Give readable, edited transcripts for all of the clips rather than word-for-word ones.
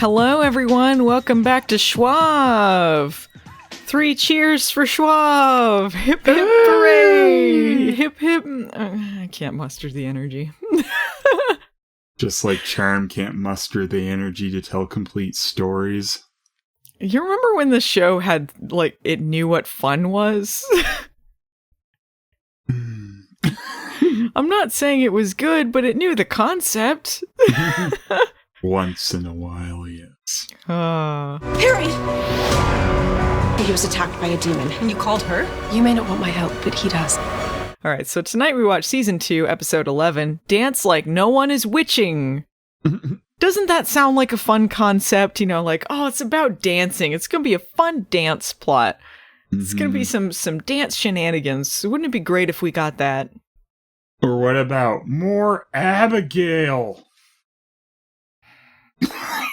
Hello, everyone. Welcome back to Schwab. 3 cheers for Schwab. Hip, hip, hooray. Hip, hip. I can't muster the energy. Just like Charm can't muster the energy to tell complete stories. You remember when the show had, like, it knew what fun was? I'm not saying it was good, but it knew the concept. Once in a while, yes. Harry! He was attacked by a demon. And you called her? You may not want my help, but he does. Alright, so tonight we watch Season 2, Episode 11, Dance Like No One Is Witching. Doesn't that sound like a fun concept? You know, like, oh, it's about dancing. It's going to be a fun dance plot. It's going to be some dance shenanigans. Wouldn't it be great if we got that? Or what about more Abigail?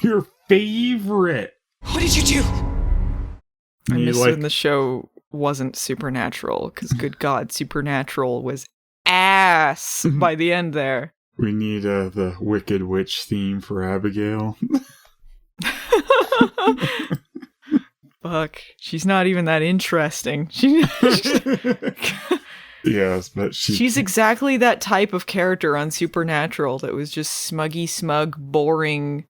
Your favorite. What did you do? I missed when the show wasn't Supernatural, because good God, Supernatural was ass by the end there. We need the Wicked Witch theme for Abigail. Fuck, she's not even that interesting. Yes, but she's exactly that type of character on Supernatural that was just smuggy, smug, boring,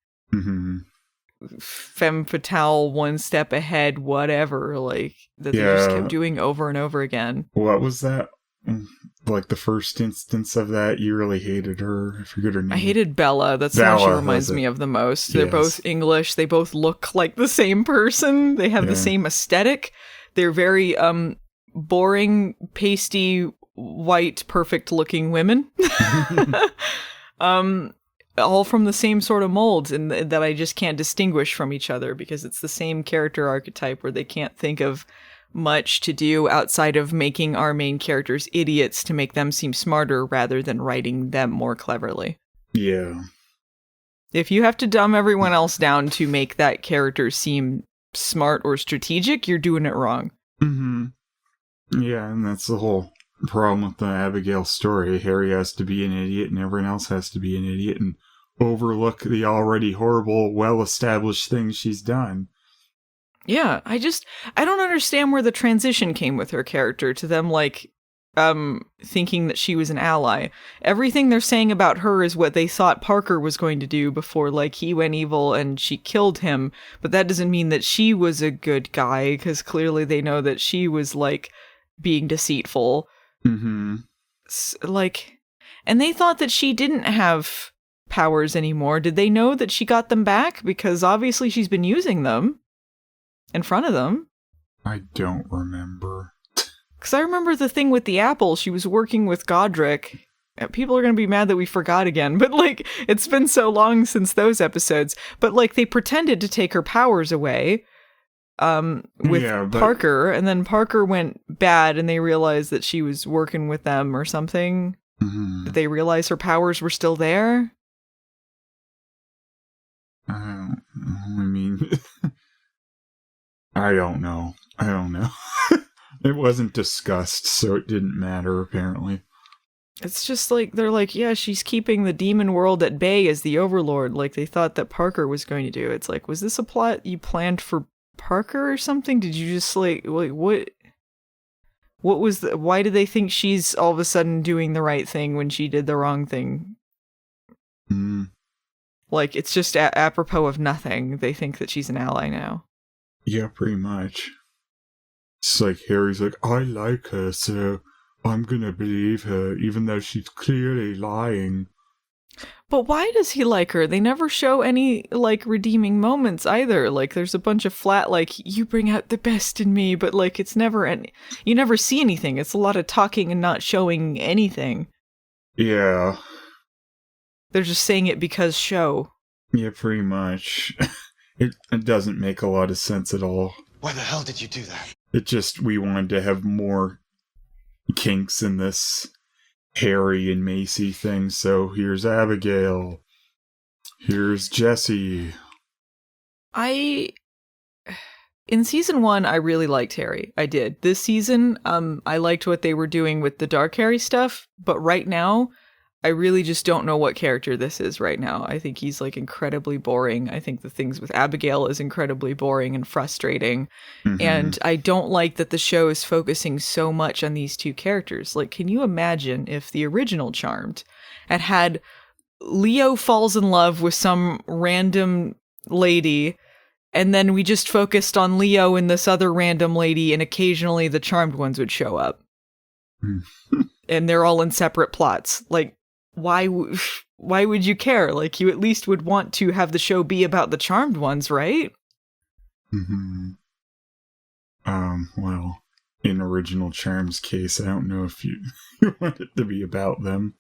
femme fatale, one step ahead, whatever, like, that they just kept doing over and over again. What was that? Like the first instance of that, you really hated her. I forget her name. I hated Bella. That's the one she reminds me of the most. They're both English. They both look like the same person. They have the same aesthetic. They're very boring, pasty, white, perfect-looking women. All from the same sort of molds, and that I just can't distinguish from each other because it's the same character archetype where they can't think of much to do outside of making our main characters idiots to make them seem smarter rather than writing them more cleverly. Yeah. If you have to dumb everyone else down to make that character seem smart or strategic, you're doing it wrong. Yeah, and that's the whole problem with the Abigail story. Harry has to be an idiot and everyone else has to be an idiot and overlook the already horrible, well-established things she's done. Yeah, I don't understand where the transition came with her character to them, like, thinking that she was an ally. Everything they're saying about her is what they thought Parker was going to do before, like, he went evil and she killed him, but that doesn't mean that she was a good guy, because clearly they know that she was, like, being deceitful. Like, and they thought that she didn't have powers anymore. Did they know that she got them back? Because obviously she's been using them in front of them. I don't remember. Because I remember the thing with the apple. She was working with Godric. People are going to be mad that we forgot again, but, like, it's been so long since those episodes. But, like, they pretended to take her powers away with Parker, and then Parker went bad and they realized that she was working with them or something. Did they realize her powers were still there? I mean, I don't know. It wasn't discussed, so it didn't matter, apparently. It's just like, they're like, yeah, she's keeping the demon world at bay as the overlord, like they thought that Parker was going to do. It's like, was this a plot you planned for Parker or something? Did you just, like what was why did they think she's all of a sudden doing the right thing when she did the wrong thing? Like, it's just apropos of nothing. They think that she's an ally now. Yeah, pretty much. It's like Harry's like, I like her, so I'm gonna believe her, even though she's clearly lying. But why does he like her? They never show any, like, redeeming moments either. Like, there's a bunch of flat, like, you bring out the best in me, but, like, it's never you never see anything. It's a lot of talking and not showing anything. Yeah. They're just saying it because show. Yeah, pretty much. It doesn't make a lot of sense at all. Why the hell did you do that? It just, we wanted to have more kinks in this Harry and Macy thing, so here's Abigail. Here's Jessie. In season 1, I really liked Harry. I did. This season, I liked what they were doing with the Dark Harry stuff, but right now, I really just don't know what character this is right now. I think he's like incredibly boring. I think the things with Abigail is incredibly boring and frustrating. And I don't like that the show is focusing so much on these two characters. Like, can you imagine if the original Charmed had Leo falls in love with some random lady, and then we just focused on Leo and this other random lady, and occasionally the Charmed ones would show up. And they're all in separate plots. Like, why would you care? Like, you at least would want to have the show be about the Charmed ones, right? Well, in original Charm's case, I don't know if you want it to be about them.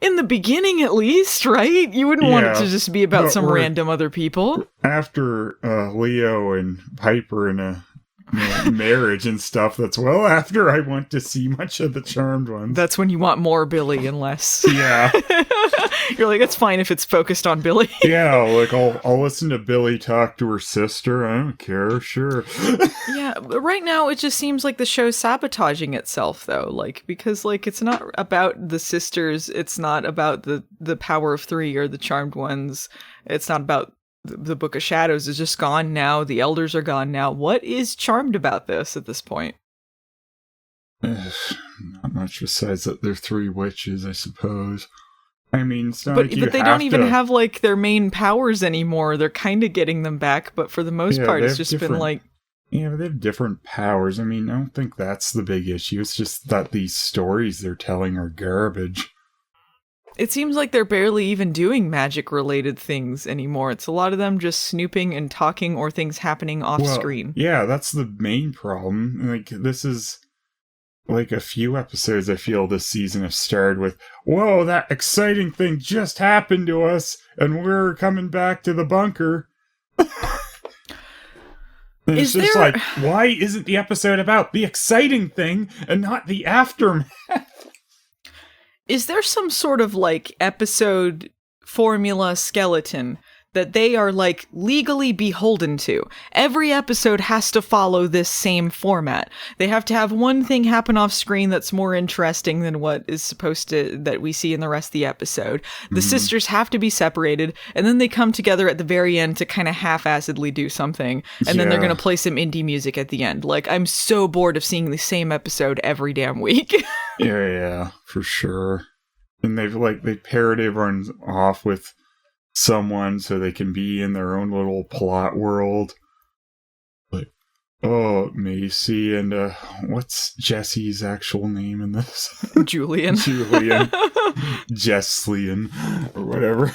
In the beginning, at least, right? You wouldn't want it to just be about some random other people. After Leo and Piper in a marriage and stuff, that's well after I want to see much of the Charmed ones. That's when you want more Billy and less. Yeah. You're like, it's fine if it's focused on Billy. Yeah, like I'll listen to Billy talk to her sister. I don't care, sure. Yeah, but right now it just seems like the show's sabotaging itself, though. Like, because like it's not about the sisters, it's not about the Power of Three or the Charmed ones. It's not about the Book of Shadows is just gone now. The Elders are gone now. What is Charmed about this at this point? Not much besides that they're three witches, I suppose. I mean, it's not but like you they don't even have like their main powers anymore. They're kind of getting them back, but for the most part, it's just been like. Yeah, but they have different powers. I mean, I don't think that's the big issue. It's just that these stories they're telling are garbage. It seems like they're barely even doing magic-related things anymore. It's a lot of them just snooping and talking or things happening off-screen. Yeah, that's the main problem. Like, this is... Like, a few episodes I feel this season have started with, whoa, that exciting thing just happened to us, and we're coming back to the bunker. And it's just like, why isn't the episode about the exciting thing and not the aftermath? Is there some sort of, like, episode formula skeleton that they are, like, legally beholden to? Every episode has to follow this same format. They have to have one thing happen off screen that's more interesting than what is supposed to, that we see in the rest of the episode. The sisters have to be separated, and then they come together at the very end to kind of half-assedly do something, and then they're going to play some indie music at the end. Like, I'm so bored of seeing the same episode every damn week. Yeah, for sure. And they paired everyone off with someone so they can be in their own little plot world. Like, oh, Macy and what's Jesse's actual name in this? Julian. Jesslian, or whatever.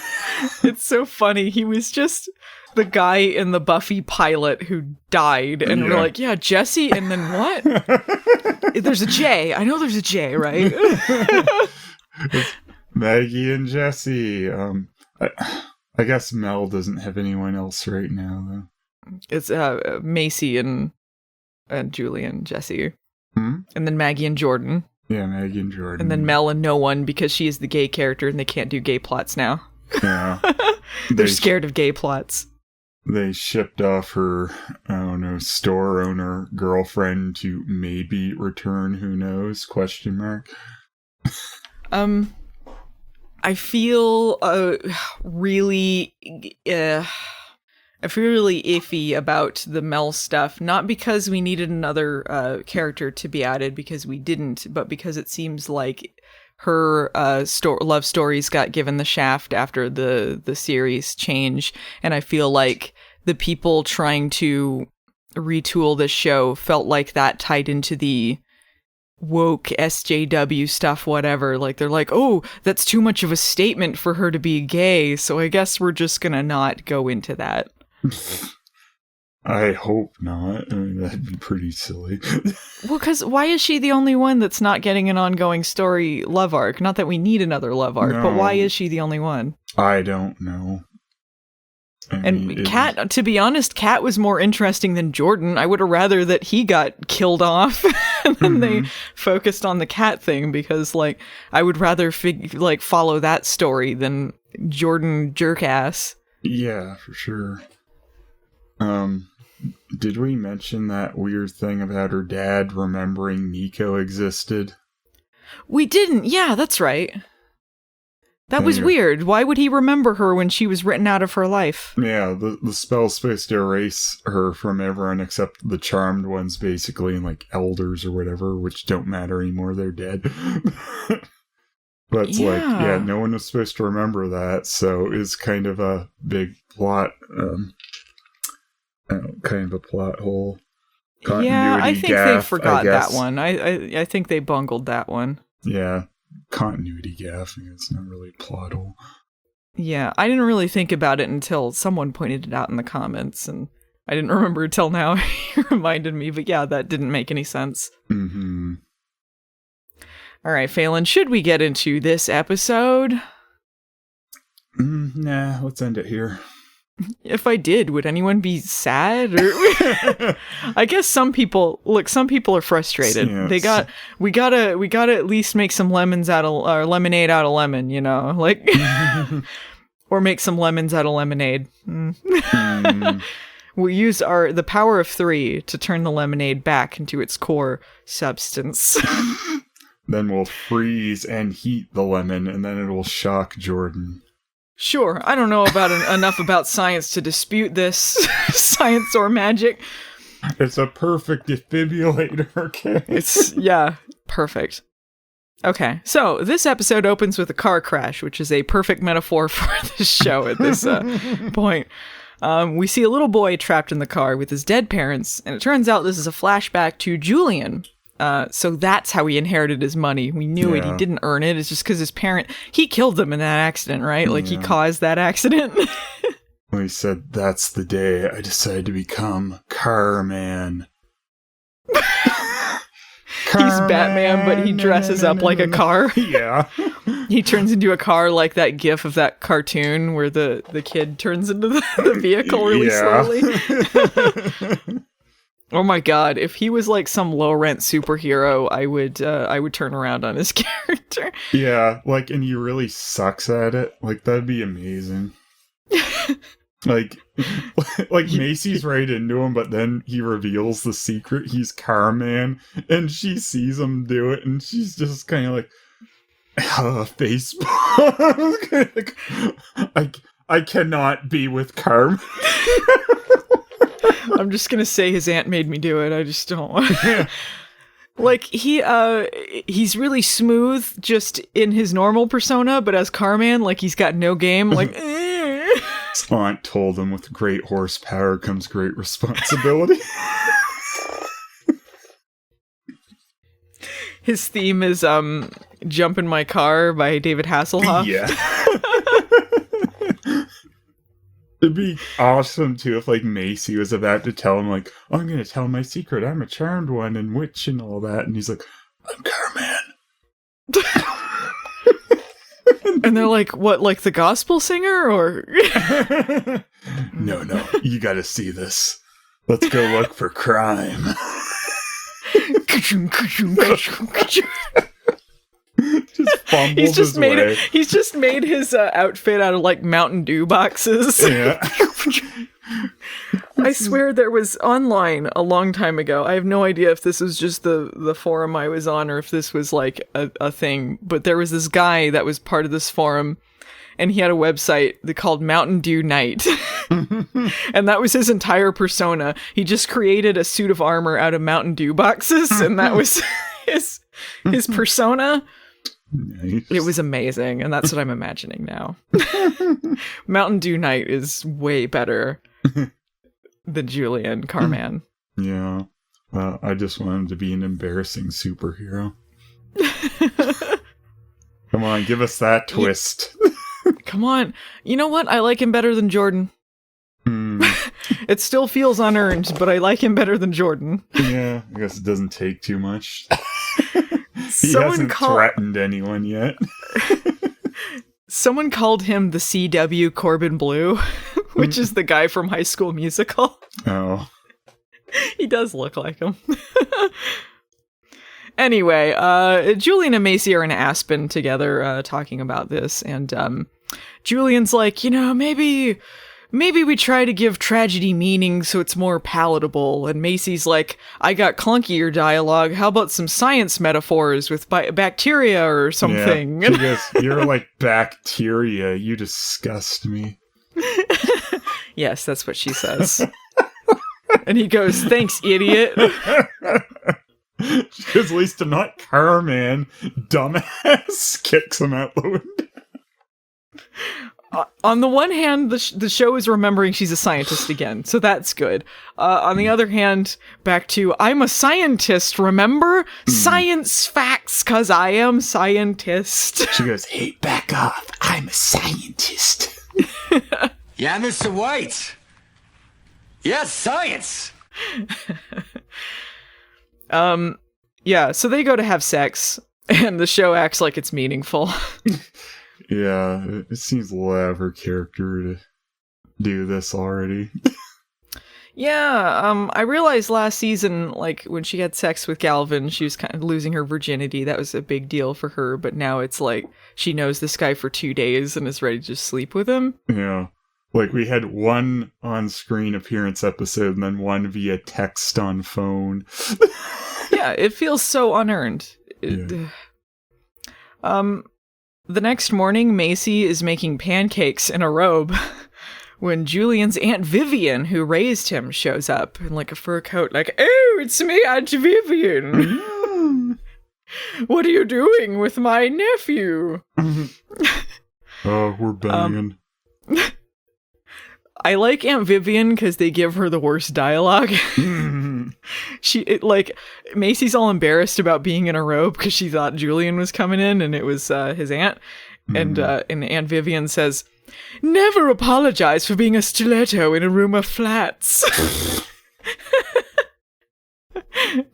It's so funny. He was just the guy in the Buffy pilot who died, and we're like, yeah, Jesse, and then what? There's a J. I know there's a J, right? It's Maggie and Jesse. I guess Mel doesn't have anyone else right now, though. It's Macy and Julian, Jesse. And then Maggie and Jordan. Yeah, Maggie and Jordan. And then Mel and no one, because she is the gay character and they can't do gay plots now. Yeah. They're scared of gay plots. They shipped off her, I don't know, store owner girlfriend to maybe return, who knows, ? I feel really iffy about the Mel stuff, not because we needed another character to be added, because we didn't, but because it seems like her love stories got given the shaft after the series change, and I feel like the people trying to retool this show felt like that tied into the woke SJW stuff, whatever. Like, they're like, oh, that's too much of a statement for her to be gay, so I guess we're just gonna not go into that. I hope not. I mean, that'd be pretty silly. Well, because why is she the only one that's not getting an ongoing story love arc? Not that we need another love arc, but why is she the only one? I don't know. And Kat, to be honest, Kat was more interesting than Jordan. I would have rather that he got killed off and then they focused on the Kat thing, because, like, I would rather follow that story than Jordan jerkass. Yeah, for sure. Did we mention that weird thing about her dad remembering Nico existed? We didn't. Yeah, that's right. That was weird. Why would he remember her when she was written out of her life? Yeah, the spell's supposed to erase her from everyone except the charmed ones, basically, and like elders or whatever, which don't matter anymore. They're dead. But it's no one was supposed to remember that, so it's kind of a big plot, kind of a plot hole. I think gaffe, they forgot that one. I think they bungled that one. Yeah, continuity gaffe. It's not really a plot hole. Yeah, I didn't really think about it until someone pointed it out in the comments, and I didn't remember until now. He reminded me, but yeah, that didn't make any sense. Mm-hmm. All right, Phelan, should we get into this episode? Nah, let's end it here. If I did, would anyone be sad? Or I guess some people are frustrated. Yes. We gotta at least make some lemonade out of lemon, you know, like, or make some lemons out of lemonade. We'll use the power of 3 to turn the lemonade back into its core substance. Then we'll freeze and heat the lemon, and then it will shock Jordan. Sure, I don't know about enough about science to dispute this. Science or magic. It's a perfect defibrillator, okay? Perfect. Okay, so this episode opens with a car crash, which is a perfect metaphor for this show at this point. We see a little boy trapped in the car with his dead parents, and it turns out this is a flashback to Julian. So that's how he inherited his money. We knew it. He didn't earn it. It's just because he killed them in that accident, right? Like, he caused that accident. Well, he said, that's the day I decided to become Carman. He's Batman, but he dresses up like a car. Yeah. He turns into a car like that gif of that cartoon where the kid turns into the vehicle really slowly. Oh my god, if he was like some low-rent superhero, I would turn around on his character. Yeah, like, and he really sucks at it. Like, that'd be amazing. like Macy's right into him, but then he reveals the secret. He's Carman, and she sees him do it, and she's just kind of like, Facebook. I cannot be with Carman. I'm just gonna say his aunt made me do it. I just don't want to. Like, he's really smooth just in his normal persona, but as Carman, like, he's got no game. Like, His aunt told him with great horsepower comes great responsibility. His theme is Jump in My Car by David Hasselhoff. Yeah. It'd be awesome, too, if, like, Macy was about to tell him, like, oh, I'm going to tell my secret. I'm a charmed one and witch and all that. And he's like, I'm Carman. And they're like, what, like the gospel singer, or? No, you got to see this. Let's go look for crime. He's just made his outfit out of like Mountain Dew boxes. Yeah. I swear there was online a long time ago. I have no idea if this was just the forum I was on or if this was like a thing, but there was this guy that was part of this forum, and he had a website called Mountain Dew Night. And that was his entire persona. He just created a suit of armor out of Mountain Dew boxes, and that was his persona. Nice. It was amazing, and that's what I'm imagining now. Mountain Dew Night is way better than Julian Carman. Yeah. I just want him to be an embarrassing superhero. Come on, give us that twist. Come on. You know what? I like him better than Jordan. It still feels unearned, but I like him better than Jordan. Yeah, I guess it doesn't take too much. He hasn't threatened anyone yet. Someone called him the CW Corbin Blue, which is the guy from High School Musical. Oh. He does look like him. Anyway, Julian and Macy are in Aspen together talking about this, and Julian's like, maybe maybe we try to give tragedy meaning so it's more palatable. And Macy's like, I got clunkier dialogue. How about some science metaphors with bacteria or something? Yeah, she goes, you're like bacteria. You disgust me. Yes, that's what she says. And he goes, thanks, idiot. She goes, at least I'm not Carman. Dumbass. Kicks him out the window. On the one hand, the show is remembering she's a scientist again, so that's good. On the other hand, back to, I'm a scientist, remember? Science facts, 'cause I am scientist. She goes, hey, back off. I'm a scientist. Yeah, Mr. White. Yes, science. Yeah, so they go to have sex, and the show acts like it's meaningful. Yeah, it seems a lot of her character to do this already. Yeah, I realized last season, like, when she had sex with Galvin, she was kind of losing her virginity. That was a big deal for her, but now it's like, she knows this guy for 2 days and is ready to sleep with him. Yeah. Like, we had one on-screen appearance episode and then one via text on phone. Yeah, it feels so unearned. Yeah. The next morning, Macy is making pancakes in a robe when Julian's Aunt Vivian, who raised him, shows up in like a fur coat, like, oh, it's me, Aunt Vivian. What are you doing with my nephew? Oh, we're banging. I like Aunt Vivian because they give her the worst dialogue. Macy's all embarrassed about being in a robe because she thought Julian was coming in and it was his aunt. And Aunt Vivian says, never apologize for being a stiletto in a room of flats.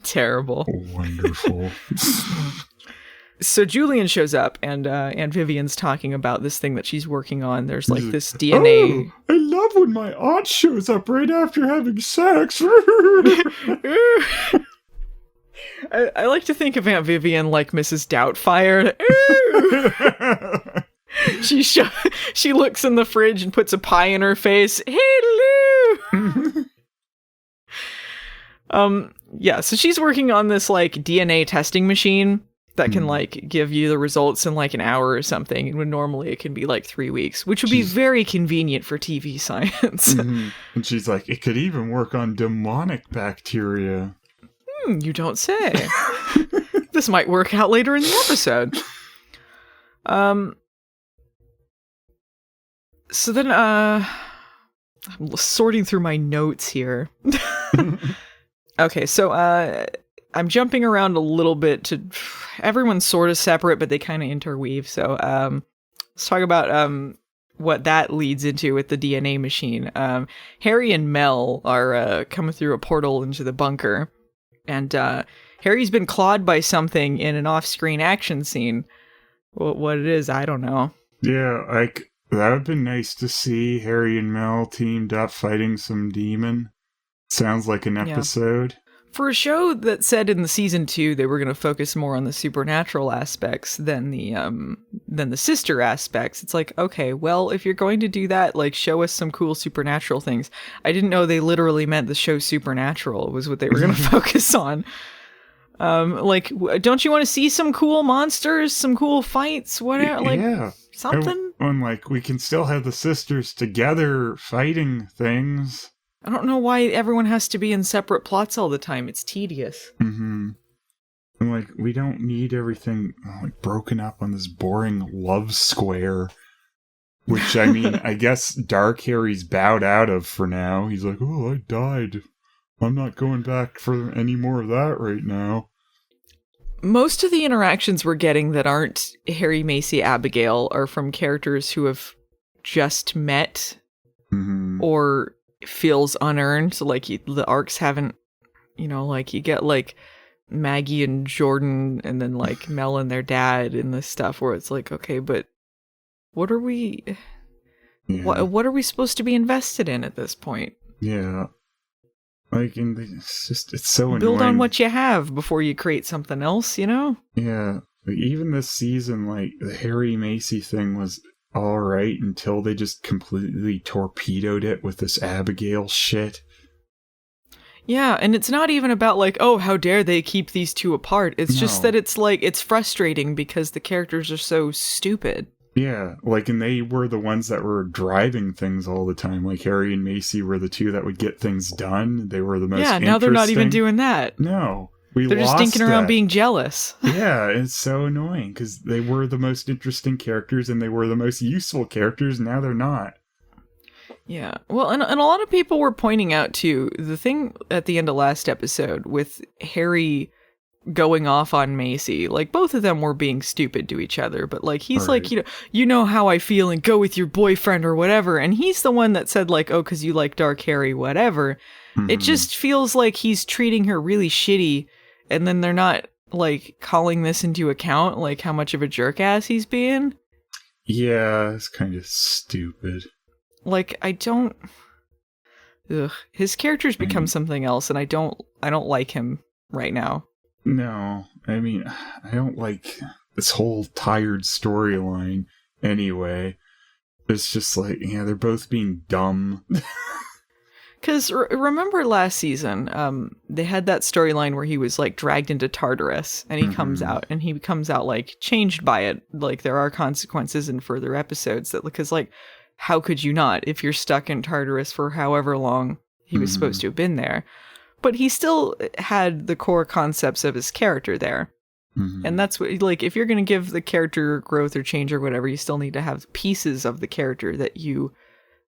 Terrible. Wonderful. So Julian shows up, and Aunt Vivian's talking about this thing that she's working on. There's like this DNA. Oh, I love when my aunt shows up right after having sex. I like to think of Aunt Vivian like Mrs. Doubtfire. She looks in the fridge and puts a pie in her face. Hello. Yeah, so she's working on this like DNA testing machine that can like give you the results in like an hour or something, and when normally it can be like 3 weeks, which would be very convenient for TV science. And she's like, it could even work on demonic bacteria. You don't say. This might work out later in the episode. So then, I'm sorting through my notes here. Okay, so, I'm jumping around a little bit to... Everyone's sort of separate, but they kind of interweave. So, let's talk about what that leads into with the DNA machine. Harry and Mel are coming through a portal into the bunker. And Harry's been clawed by something in an off-screen action scene. What it is, I don't know. Yeah, like, that would have been nice to see Harry and Mel teamed up fighting some demon. Sounds like an episode. Yeah. For a show that said in the season 2 they were going to focus more on the supernatural aspects than the sister aspects, it's like, okay, well, if you're going to do that, like, show us some cool supernatural things. I didn't know they literally meant the show Supernatural was what they were going to focus on. Like, don't you want to see some cool monsters, some cool fights, whatever, like, yeah. something? And like, we can still have the sisters together fighting things. I don't know why everyone has to be in separate plots all the time. It's tedious. Mm-hmm. And like, we don't need everything like broken up on this boring love square. Which, I mean, I guess Dark Harry's bowed out of for now. He's like, oh, I died. I'm not going back for any more of that right now. Most of the interactions we're getting that aren't Harry, Macy, Abigail are from characters who have just met or feels unearned. So, like, the arcs haven't, like, you get, like, Maggie and Jordan and then, like, Mel and their dad and this stuff where it's like, okay, but what are we... Yeah. What are we supposed to be invested in at this point? Yeah. Like, and it's so annoying. Build on what you have before you create something else, Yeah. Like, even this season, like, the Harry Macy thing was all right until they just completely torpedoed it with this Abigail shit. Yeah, and it's not even about like, oh, how dare they keep these two apart. It's just that it's like, it's frustrating because the characters are so stupid. Yeah, like, and they were the ones that were driving things all the time. Like, Harry and Macy were the two that would get things done. They were the most interesting. Yeah, now they're not even doing that. No. They're just dinking around being jealous. Yeah, it's so annoying because they were the most interesting characters and they were the most useful characters. Now they're not. Yeah. Well, and a lot of people were pointing out, too, the thing at the end of last episode with Harry going off on Macy, like, both of them were being stupid to each other, but, like, he's like, you know how I feel and go with your boyfriend or whatever, and he's the one that said, like, oh, because you like dark Harry, whatever. Mm-hmm. It just feels like he's treating her really shitty, and then they're not, like, calling this into account, like, how much of a jerk-ass he's being. Yeah, it's kind of stupid. Like, I don't... Ugh. His character's become something else, and I don't like him right now. No, I mean, I don't like this whole tired storyline anyway. It's just like, yeah, they're both being dumb. Because remember last season, they had that storyline where he was like dragged into Tartarus, and he comes out, and he comes out like changed by it. Like there are consequences in further episodes that, because like, how could you not if you're stuck in Tartarus for however long he was supposed to have been there? But he still had the core concepts of his character there. Mm-hmm. And that's what, like, if you're going to give the character growth or change or whatever, you still need to have pieces of the character that you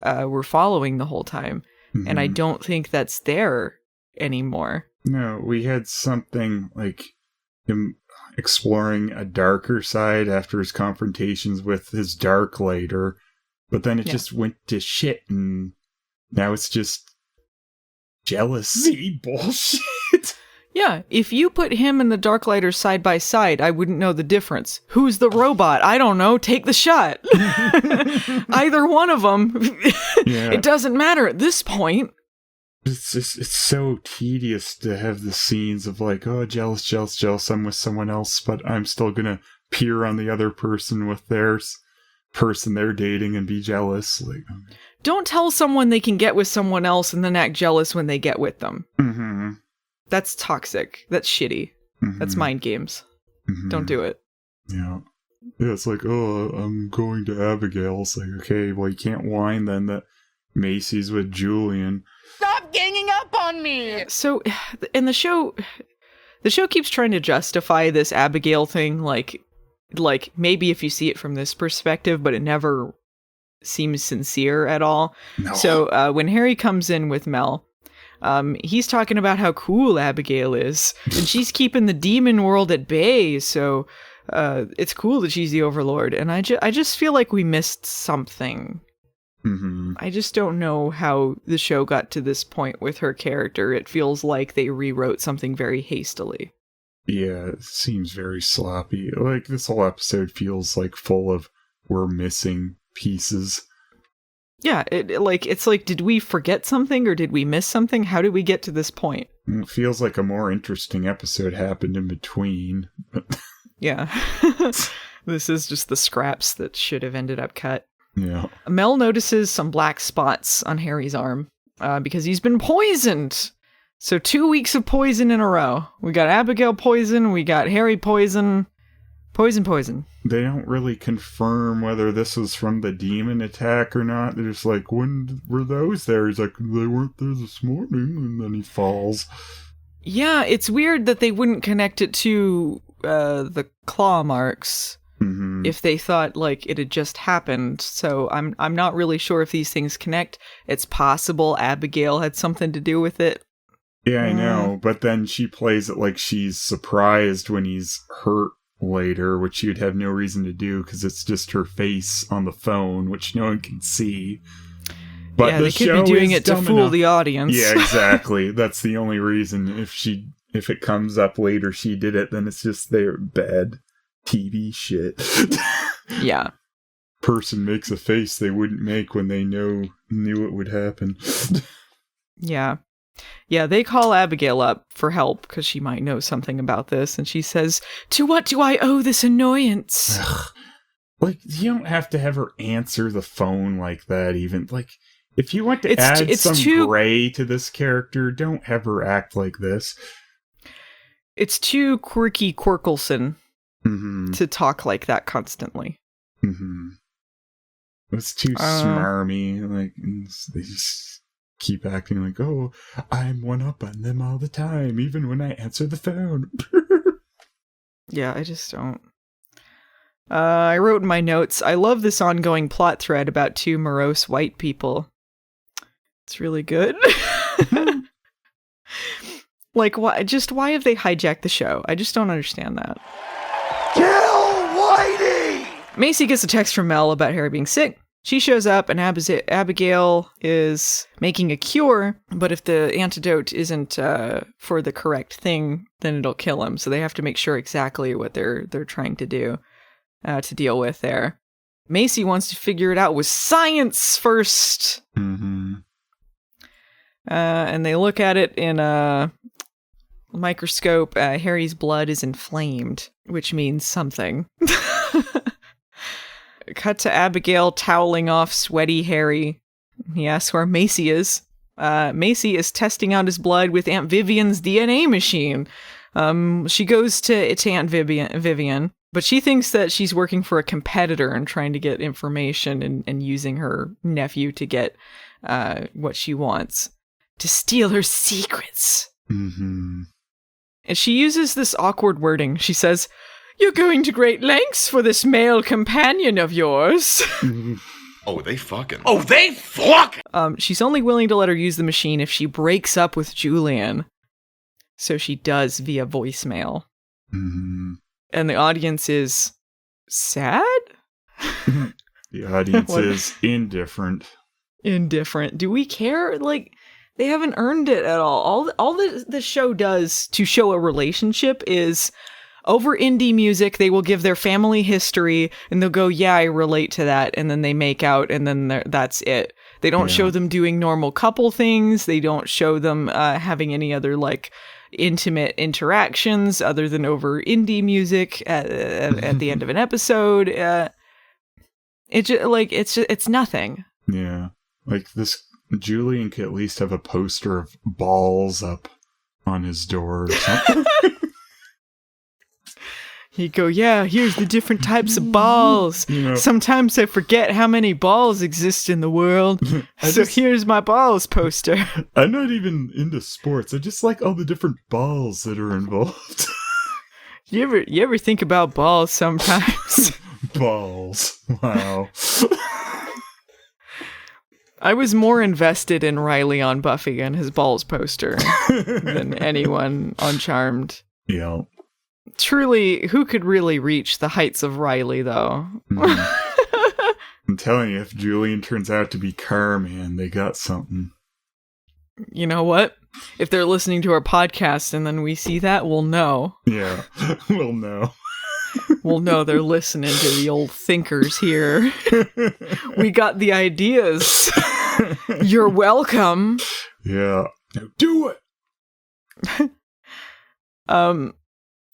were following the whole time. Mm-hmm. And I don't think that's there anymore. No, we had something like him exploring a darker side after his confrontations with his dark later, but then it just went to shit, and now it's just jealousy bullshit. Yeah, if you put him and the Darklighter side by side, I wouldn't know the difference. Who's the robot? I don't know. Take the shot. Either one of them. It doesn't matter at this point. It's so tedious to have the scenes of like, oh, jealous, I'm with someone else, but I'm still gonna peer on the other person with their person they're dating and be jealous. Like, don't tell someone they can get with someone else and then act jealous when they get with them. Mm-hmm. That's toxic. That's shitty. Mm-hmm. That's mind games. Mm-hmm. Don't do it. Yeah. Yeah, it's like, oh, I'm going to Abigail. It's like, okay, well, you can't whine then that Macy's with Julian. Stop ganging up on me! So, in the show keeps trying to justify this Abigail thing, like maybe if you see it from this perspective, but it never seems sincere at all. No. So when Harry comes in with Mel, he's talking about how cool Abigail is, and she's keeping the demon world at bay, so it's cool that she's the overlord. And I just feel like we missed something. Mm-hmm. I just don't know how the show got to this point with her character. It feels like they rewrote something very hastily. Yeah, it seems very sloppy. Like, this whole episode feels like full of we're missing pieces. Yeah, it's like, did we forget something or did we miss something? How did we get to this point? It feels like a more interesting episode happened in between. Yeah. This is just the scraps that should have ended up cut. Yeah. Mel notices some black spots on Harry's arm because he's been poisoned. So 2 weeks of poison in a row. We got Abigail poison, we got Harry poison. Poison. They don't really confirm whether this was from the demon attack or not. They're just like, when were those there? He's like, they weren't there this morning, and then he falls. Yeah, it's weird that they wouldn't connect it to the claw marks if they thought like it had just happened. So I'm not really sure if these things connect. It's possible Abigail had something to do with it. Yeah, I know, but then she plays it like she's surprised when he's hurt later, which you'd have no reason to do because it's just her face on the phone, which no one can see. But yeah, they could be doing it to fool the audience. Yeah, exactly. That's the only reason. If it comes up later she did it, then it's just their bad TV shit. Yeah. Person makes a face they wouldn't make when they knew it would happen. Yeah. Yeah, they call Abigail up for help because she might know something about this, and she says, "To what do I owe this annoyance?" Like, you don't have to have her answer the phone like that, even. Like, if you want to add some gray to this character, don't have her act like this. It's too quirky Quirkelson to talk like that constantly. It's too smarmy. Like, they just keep acting like, oh, I'm one up on them all the time, even when I answer the phone. Yeah, I just don't. I wrote in my notes, I love this ongoing plot thread about two morose white people. It's really good. Like, why have they hijacked the show? I just don't understand that. Kill Whitey! Macy gets a text from Mel about Harry being sick. She shows up and Abigail is making a cure, but if the antidote isn't for the correct thing, then it'll kill him. So they have to make sure exactly what they're trying to do to deal with there. Macy wants to figure it out with science first. And they look at it in a microscope. Harry's blood is inflamed, which means something. Cut to Abigail toweling off sweaty Harry. He asks where Macy is. Macy is testing out his blood with Aunt Vivian's DNA machine. She goes to Aunt Vivian, but she thinks that she's working for a competitor and trying to get information and using her nephew to get what she wants. To steal her secrets. And she uses this awkward wording. She says, "You're going to great lengths for this male companion of yours." Oh, they fucking. She's only willing to let her use the machine if she breaks up with Julian. So she does via voicemail. And the audience is sad? The audience is indifferent. Indifferent. Do we care? Like, they haven't earned it at all. All the show does to show a relationship is, over indie music, they will give their family history, and they'll go, yeah, I relate to that, and then they make out, and then that's it. They don't show them doing normal couple things. They don't show them having any other, like, intimate interactions other than over indie music at the end of an episode. It's nothing. Yeah. Like, this Julian could at least have a poster of balls up on his door or something. He'd go, yeah, here's the different types of balls. You know, sometimes I forget how many balls exist in the world. Here's my balls poster. I'm not even into sports. I just like all the different balls that are involved. You ever think about balls sometimes? Balls. Wow. I was more invested in Riley on Buffy and his balls poster than anyone on Charmed. Yeah. Truly, who could really reach the heights of Riley, though? I'm telling you, if Julian turns out to be Carman, they got something. You know what? If they're listening to our podcast and then we see that, we'll know. Yeah, we'll know. We'll know they're listening to the old thinkers here. We got the ideas. You're welcome. Yeah. Now do it!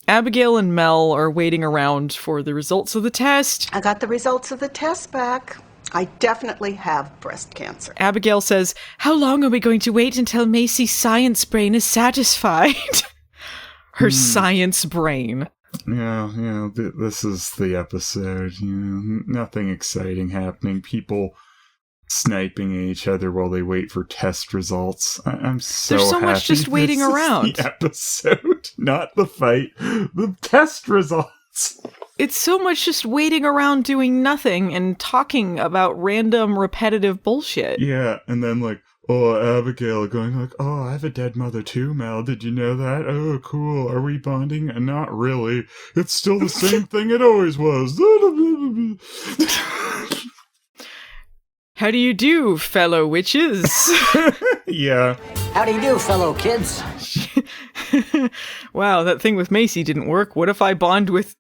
Abigail and Mel are waiting around for the results of the test. I got the results of the test back. I definitely have breast cancer. Abigail says, how long are we going to wait until Macy's science brain is satisfied? Her science brain. Yeah, this is the episode. You know, nothing exciting happening. People sniping at each other while they wait for test results. I'm so There's so happy much just waiting around. The episode, not the fight. The test results. It's so much just waiting around doing nothing and talking about random repetitive bullshit. Yeah, and then like, Abigail going like, I have a dead mother too, Mel. Did you know that? Oh, cool. Are we bonding? Not really. It's still the same thing it always was. How do you do, fellow witches? Yeah. How do you do, fellow kids? Wow, that thing with Macy didn't work. What if I bond with...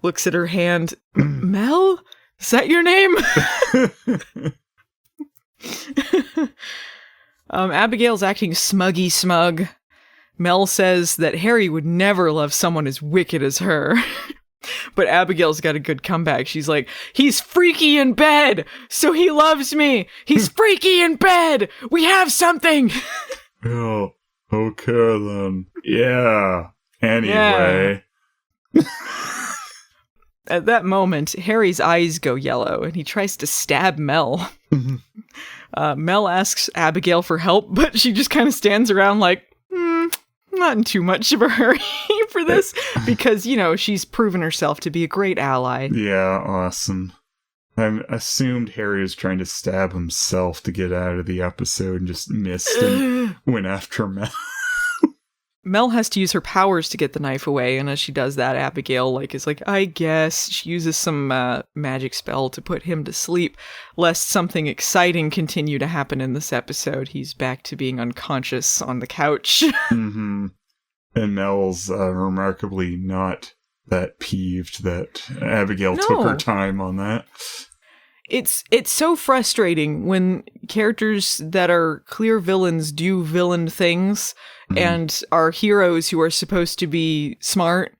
Looks at her hand. Mel? Is that your name? Abigail's acting smuggy smug. Mel says that Harry would never love someone as wicked as her. But Abigail's got a good comeback. She's like, he's freaky in bed, so he loves me. He's freaky in bed. We have something. Oh, okay then. Yeah. Anyway. Yeah. At that moment, Harry's eyes go yellow, and he tries to stab Mel. Mel asks Abigail for help, but she just kind of stands around like, not in too much of a hurry for this, because, you know, she's proven herself to be a great ally. Yeah, awesome. I assumed Harry was trying to stab himself to get out of the episode and just missed and went after Mel. Mel has to use her powers to get the knife away, and as she does that, Abigail is like, I guess. She uses some magic spell to put him to sleep, lest something exciting continue to happen in this episode. He's back to being unconscious on the couch. Mm-hmm. And Mel's remarkably not that peeved that Abigail took her time on that. It's so frustrating when characters that are clear villains do villain things and are heroes who are supposed to be smart,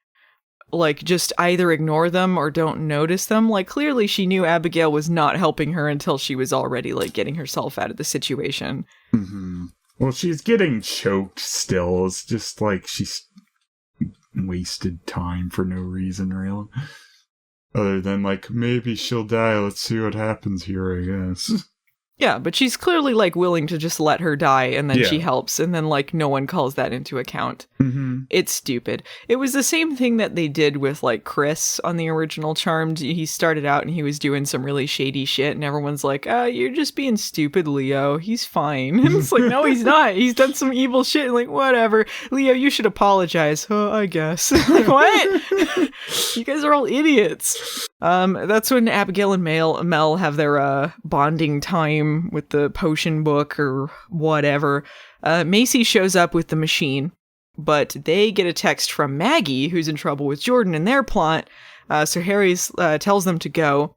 just either ignore them or don't notice them. Clearly she knew Abigail was not helping her until she was already, getting herself out of the situation. Mm-hmm. Well, she's getting choked still. It's just she's wasted time for no reason, really. Other than, maybe she'll die, let's see what happens here, I guess. Yeah, but she's clearly, willing to just let her die, and then she helps, and then, no one calls that into account. Mm-hmm. It's stupid. It was the same thing that they did with, Chris on the original Charmed. He started out and he was doing some really shady shit, and everyone's like, you're just being stupid, Leo. He's fine. And it's no, he's not. He's done some evil shit, and whatever. Leo, you should apologize. I guess. What? You guys are all idiots. That's when Abigail and Mel have their bonding time with the potion book or whatever. Macy shows up with the machine, but they get a text from Maggie, who's in trouble with Jordan in their plot. So Harry tells them to go.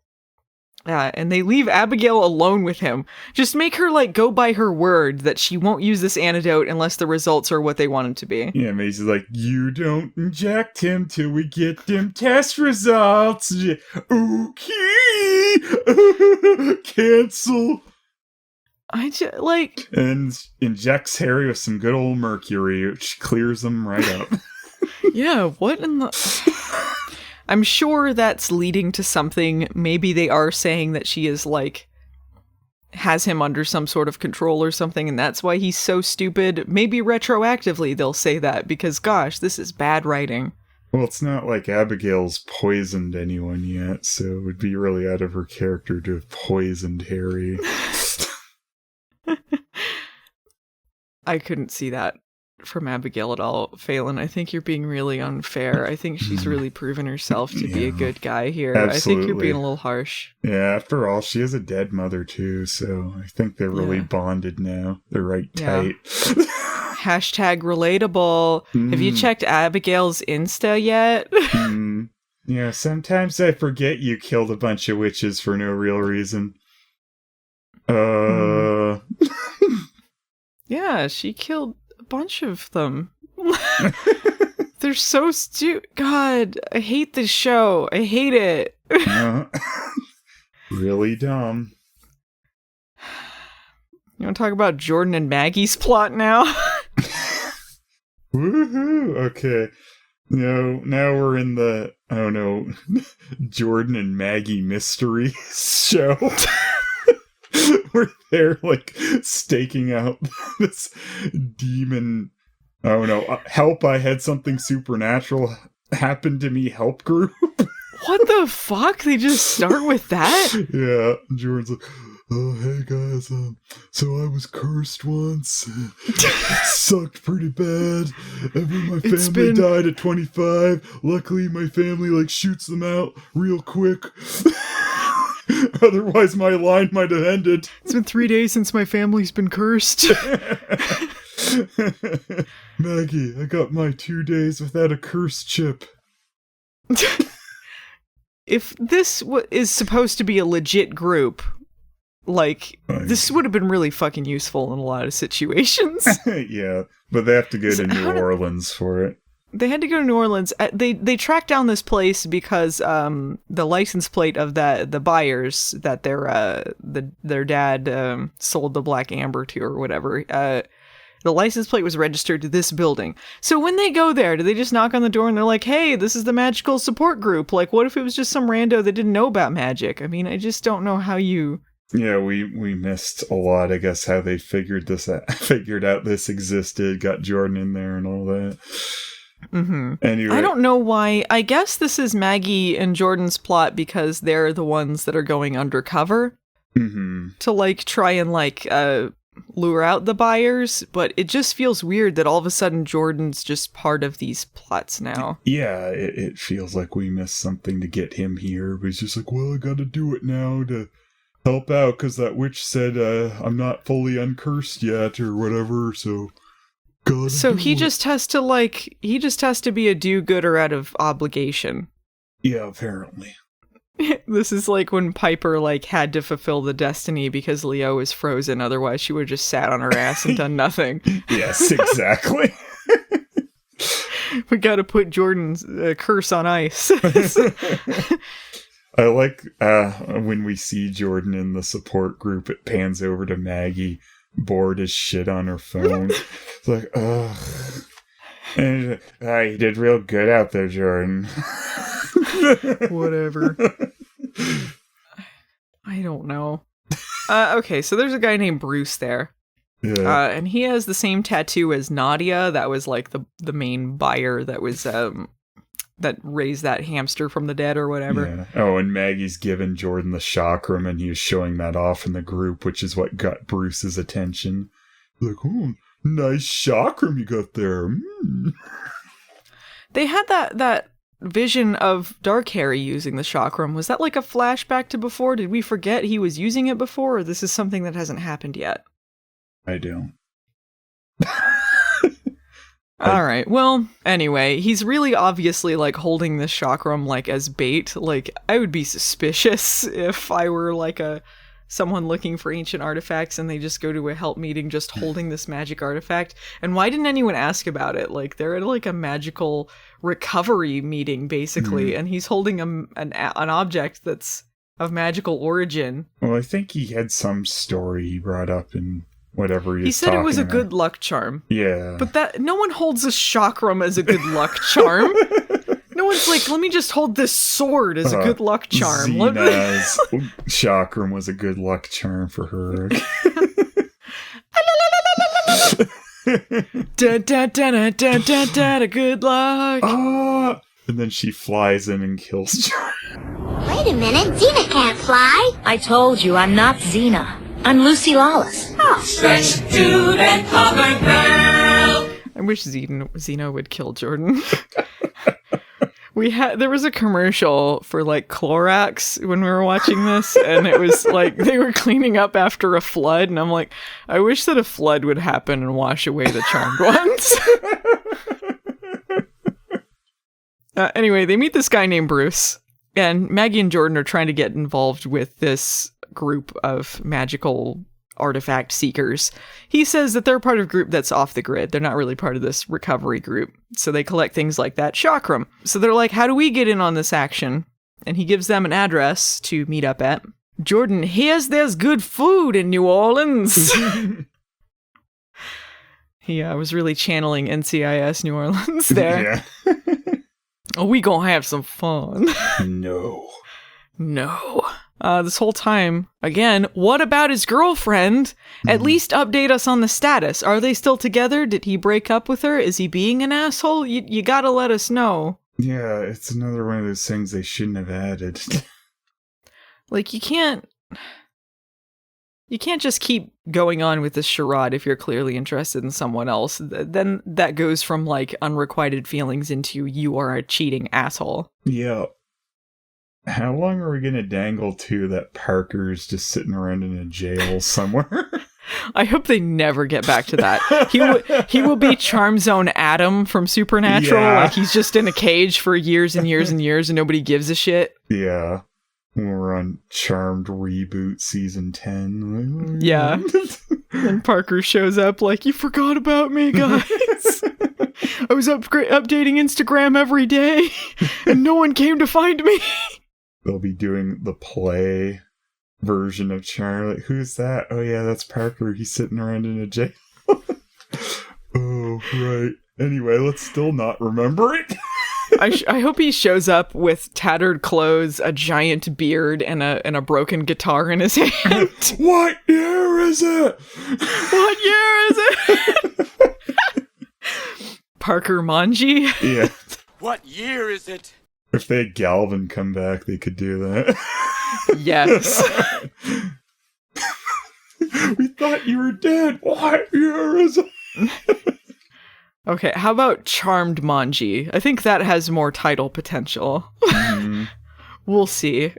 And they leave Abigail alone with him. Just make her, go by her word that she won't use this antidote unless the results are what they want them to be. Yeah, Macy's like, you don't inject him till we get them test results. Okay. Cancel. And injects Harry with some good old mercury, which clears him right up. Yeah, what in the... I'm sure that's leading to something. Maybe they are saying that she is has him under some sort of control or something, and that's why he's so stupid. Maybe retroactively they'll say that, because gosh, this is bad writing. Well, it's not like Abigail's poisoned anyone yet, so it would be really out of her character to have poisoned Harry. I couldn't see that from Abigail at all, Phelan. I think you're being really unfair. I think she's really proven herself to be a good guy here. Absolutely. I think you're being a little harsh. Yeah, after all, she has a dead mother too, so I think they're really bonded now. They're right tight. Hashtag relatable. Have you checked Abigail's Insta yet? Yeah, sometimes I forget you killed a bunch of witches for no real reason. Yeah, she killed a bunch of them. They're so stupid. God, I hate this show. I hate it. Really dumb. You want to talk about Jordan and Maggie's plot now? Woohoo! Okay. Now we're in the, Jordan and Maggie mystery show. Where they're staking out this demon, help, I had something supernatural happen to me help group. What the fuck? They just start with that? Yeah, Jordan's like, oh, hey guys, so I was cursed once. It sucked pretty bad. My family died at 25. Luckily, my family, shoots them out real quick. Otherwise, my line might have ended. It's been 3 days since my family's been cursed. Maggie, I got my 2 days without a curse chip. If this is supposed to be a legit group, this would have been really fucking useful in a lot of situations. Yeah, but they have to go to New Orleans for it. they had to go to New Orleans. They tracked down this place because the license plate of the buyers that their dad sold the Black Amber to or whatever. The license plate was registered to this building. So when they go there, do they just knock on the door and they're like, "Hey, this is the magical support group"? Like, what if it was just some rando that didn't know about magic? I mean, I just don't know how you. Yeah, we missed a lot. I guess how they figured out this existed, got Jordan in there and all that. Mm-hmm. Anyway, I don't know why. I guess this is Maggie and Jordan's plot because they're the ones that are going undercover to like try and like lure out the buyers. But it just feels weird that all of a sudden Jordan's just part of these plots now. Yeah, it feels like we missed something to get him here. But he's just like, well, I got to do it now to help out because that witch said I'm not fully uncursed yet or whatever. So. So he just has to be a do-gooder out of obligation. Yeah, apparently. This is like when Piper like had to fulfill the destiny because Leo was frozen. Otherwise, she would have just sat on her ass and done nothing. Yes, exactly. We got to put Jordan's curse on ice. I like when we see Jordan in the support group, it pans over to Maggie, bored as shit on her phone. It's like, ugh. And you did real good out there, Jordan. Whatever. I don't know. Okay, so there's a guy named Bruce there. Yeah. And he has the same tattoo as Nadia. That was like the main buyer that was that raised that hamster from the dead or whatever. Yeah. Oh, and Maggie's given Jordan the chakram and he was showing that off in the group, which is what got Bruce's attention. Like, oh, nice chakram you got there. They had that vision of Dark Harry using the chakram. Was that like a flashback to before? Did we forget he was using it before, or this is something that hasn't happened yet? I don't. Alright, well, anyway, he's really obviously, like, holding this chakram, like, as bait. Like, I would be suspicious if I were, like, someone looking for ancient artifacts and they just go to a help meeting just holding this magic artifact. And why didn't anyone ask about it? Like, they're at, like, a magical recovery meeting, basically, and he's holding an object that's of magical origin. Well, I think he had some story he brought up in... whatever he said it was a good luck charm. Yeah. But that no one holds a chakram as a good luck charm. No one's like, let me just hold this sword as a good luck charm. Xena's chakram was a good luck charm for her. Good luck. And then she flies in and kills Jordan. Wait a minute, Xena can't fly. I told you, I'm not Xena. I'm Lucy Lawless. Oh. Stretch dude and cover girl. I wish Xena would kill Jordan. There was a commercial for like Clorox when we were watching this, and it was like they were cleaning up after a flood, and I'm like, I wish that a flood would happen and wash away the charmed ones. Anyway, they meet this guy named Bruce, and Maggie and Jordan are trying to get involved with this group of magical artifact seekers. He says that they're part of a group that's off the grid. They're not really part of this recovery group. So they collect things like that chakram. So they're like, how do we get in on this action? And he gives them an address to meet up at. Jordan hears there's good food in New Orleans. He was really channeling NCIS New Orleans there. Yeah. Oh, we gonna have some fun. No. This whole time, again, what about his girlfriend? At least update us on the status. Are they still together? Did he break up with her? Is he being an asshole? You gotta let us know. Yeah, it's another one of those things they shouldn't have added. Like, you can't just keep going on with this charade if you're clearly interested in someone else. Then that goes from, like, unrequited feelings into you are a cheating asshole. Yeah. How long are we going to dangle to that Parker's just sitting around in a jail somewhere? I hope they never get back to that. He will be Charm Zone Adam from Supernatural. Yeah. Like, he's just in a cage for years and years and years and nobody gives a shit. Yeah. When we're on Charmed Reboot Season 10. Yeah. And Parker shows up like, you forgot about me, guys. I was updating Instagram every day, and no one came to find me. They'll be doing the play version of Charlie. Who's that? Oh yeah, that's Parker. He's sitting around in a jail. Oh, right. Anyway, let's still not remember it. I hope he shows up with tattered clothes, a giant beard, and a broken guitar in his hand. What year is it? What year is it? Parker Manji? Yeah. What year is it? If they had Galvin come back, they could do that. Yes. We thought you were dead. What year is it? Okay, how about Charmedmanji? I think that has more title potential. We'll see.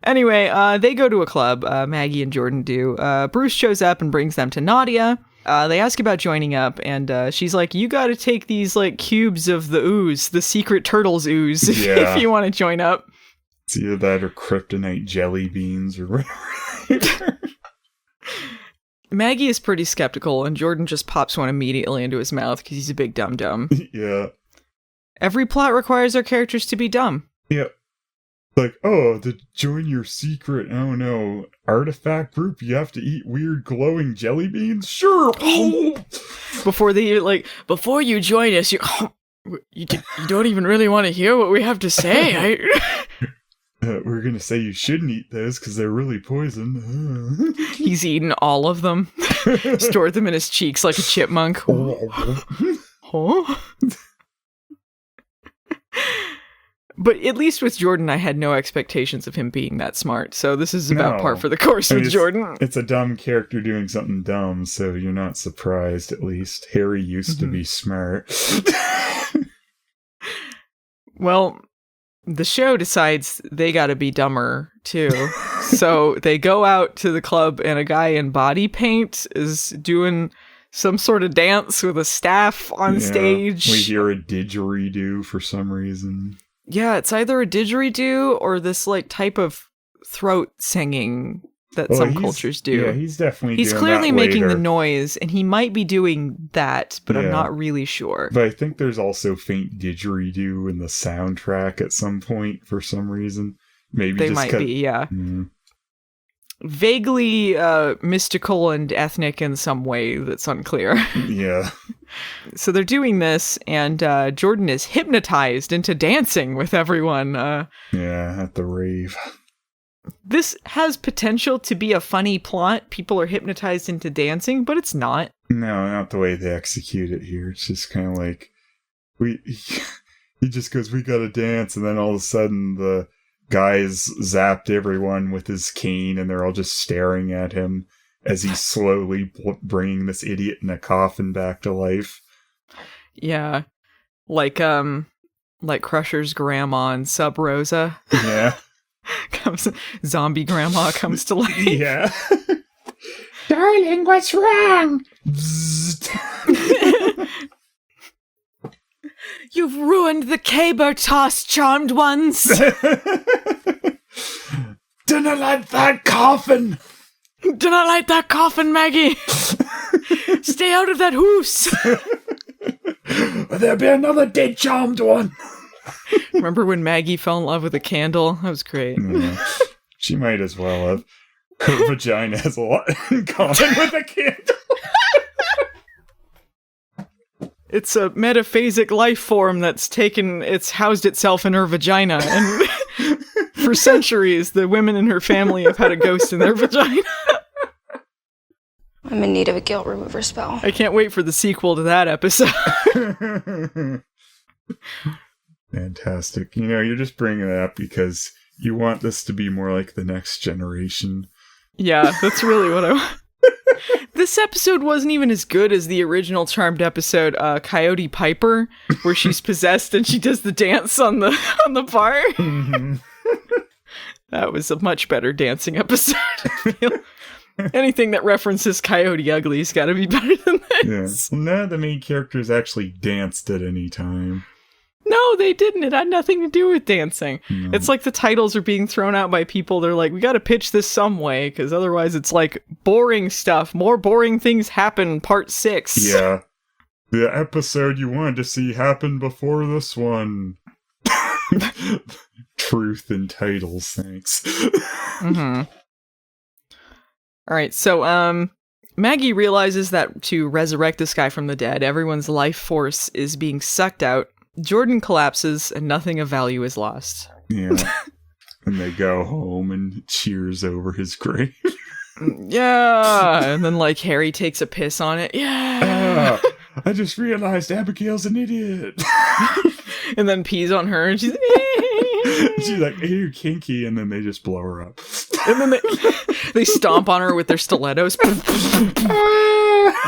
Anyway, they go to a club. Maggie and Jordan do. Bruce shows up and brings them to Nadia. They ask about joining up, and she's like, you gotta take these, like, cubes of the ooze, the secret turtles ooze, if you want to join up. It's either that or kryptonite jelly beans or whatever. Maggie is pretty skeptical, and Jordan just pops one immediately into his mouth because he's a big dum-dum. Yeah. Every plot requires our characters to be dumb. Yeah. Like, oh, to join your secret, oh no, artifact group, you have to eat weird glowing jelly beans? Sure! Before you join us, you don't even really want to hear what we have to say. We're gonna say you shouldn't eat those because they're really poison. He's eaten all of them. Stored them in his cheeks like a chipmunk. Huh? But at least with Jordan, I had no expectations of him being that smart. So this is about par for the course with Jordan. It's a dumb character doing something dumb, so you're not surprised, at least. Harry used to be smart. Well, the show decides they gotta be dumber, too. So they go out to the club, and a guy in body paint is doing some sort of dance with a staff on stage. We hear a didgeridoo for some reason. Yeah, it's either a didgeridoo or this, like, type of throat singing that some cultures do. Yeah, he's definitely He's doing clearly that making later. the noise, and he might be doing that, but I'm not really sure. But I think there's also faint didgeridoo in the soundtrack at some point for some reason. Maybe they just might be, yeah. Vaguely mystical and ethnic in some way that's unclear. Yeah. So they're doing this, and Jordan is hypnotized into dancing with everyone. Yeah, at the rave. This has potential to be a funny plot. People are hypnotized into dancing, but it's not. No, not the way they execute it here. It's just kind of like, he just goes, we gotta dance, and then all of a sudden the guy's zapped everyone with his cane, and they're all just staring at him as he's slowly bringing this idiot in a coffin back to life. Yeah. Like Crusher's grandma in Sub Rosa. Yeah. Zombie grandma comes to life. Yeah. Darling, what's wrong? You've ruined the caber toss, charmed ones. Do not light that coffin. Do not light that coffin, Maggie. Stay out of that hoose. There'll be another dead charmed one. Remember when Maggie fell in love with a candle? That was great. Yeah. She might as well have. Her vagina has a lot in common with a candle. It's a metaphasic life form it's housed itself in her vagina. And for centuries, the women in her family have had a ghost in their vagina. I'm in need of a guilt remover spell. I can't wait for the sequel to that episode. Fantastic. You're just bringing it up because you want this to be more like the Next Generation. Yeah, that's really what I want. This episode wasn't even as good as the original Charmed episode, Coyote Piper, where she's possessed and she does the dance on the bar. Mm-hmm. That was a much better dancing episode. I feel. Anything that references Coyote Ugly's got to be better than this. Yeah. None of the main characters actually danced at any time. No, they didn't. It had nothing to do with dancing. No. It's like the titles are being thrown out by people. They're like, we got to pitch this some way, because otherwise it's like boring stuff. More boring things happen, part 6. Yeah. The episode you wanted to see happen before this one. Truth in titles, thanks. Mm-hmm. All right, so Maggie realizes that to resurrect this guy from the dead, everyone's life force is being sucked out. Jordan collapses, and nothing of value is lost. Yeah. And they go home and cheers over his grave. Yeah, and then like Harry takes a piss on it. Yeah. I just realized Abigail's an idiot. And then pees on her, and she's like, hey, you're kinky, and then they just blow her up. And then they stomp on her with their stilettos.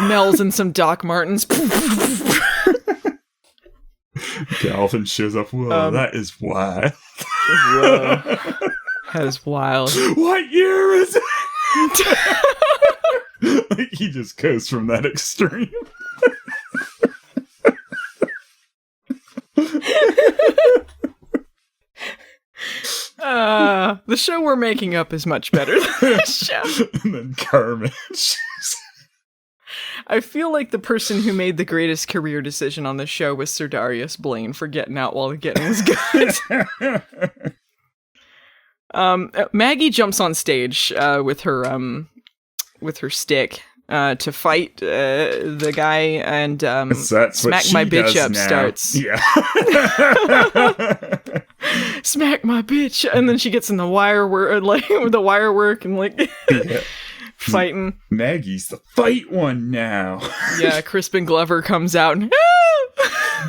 Mel's in some Doc Martens. Galvin shows up. Whoa, that is wild. Whoa. That is wild. What year is it? Like, he just goes from that extreme. The show we're making up is much better than this show. And then Carmen. I feel like the person who made the greatest career decision on this show was Sir Darius Blaine for getting out while the getting was good. Maggie jumps on stage with her stick to fight the guy, and smack my bitch up now. Starts. Yeah. Smack my bitch, and then she gets in the wire work, like with the wire work, and like fighting. Maggie's the fight one now. Yeah, Crispin Glover comes out and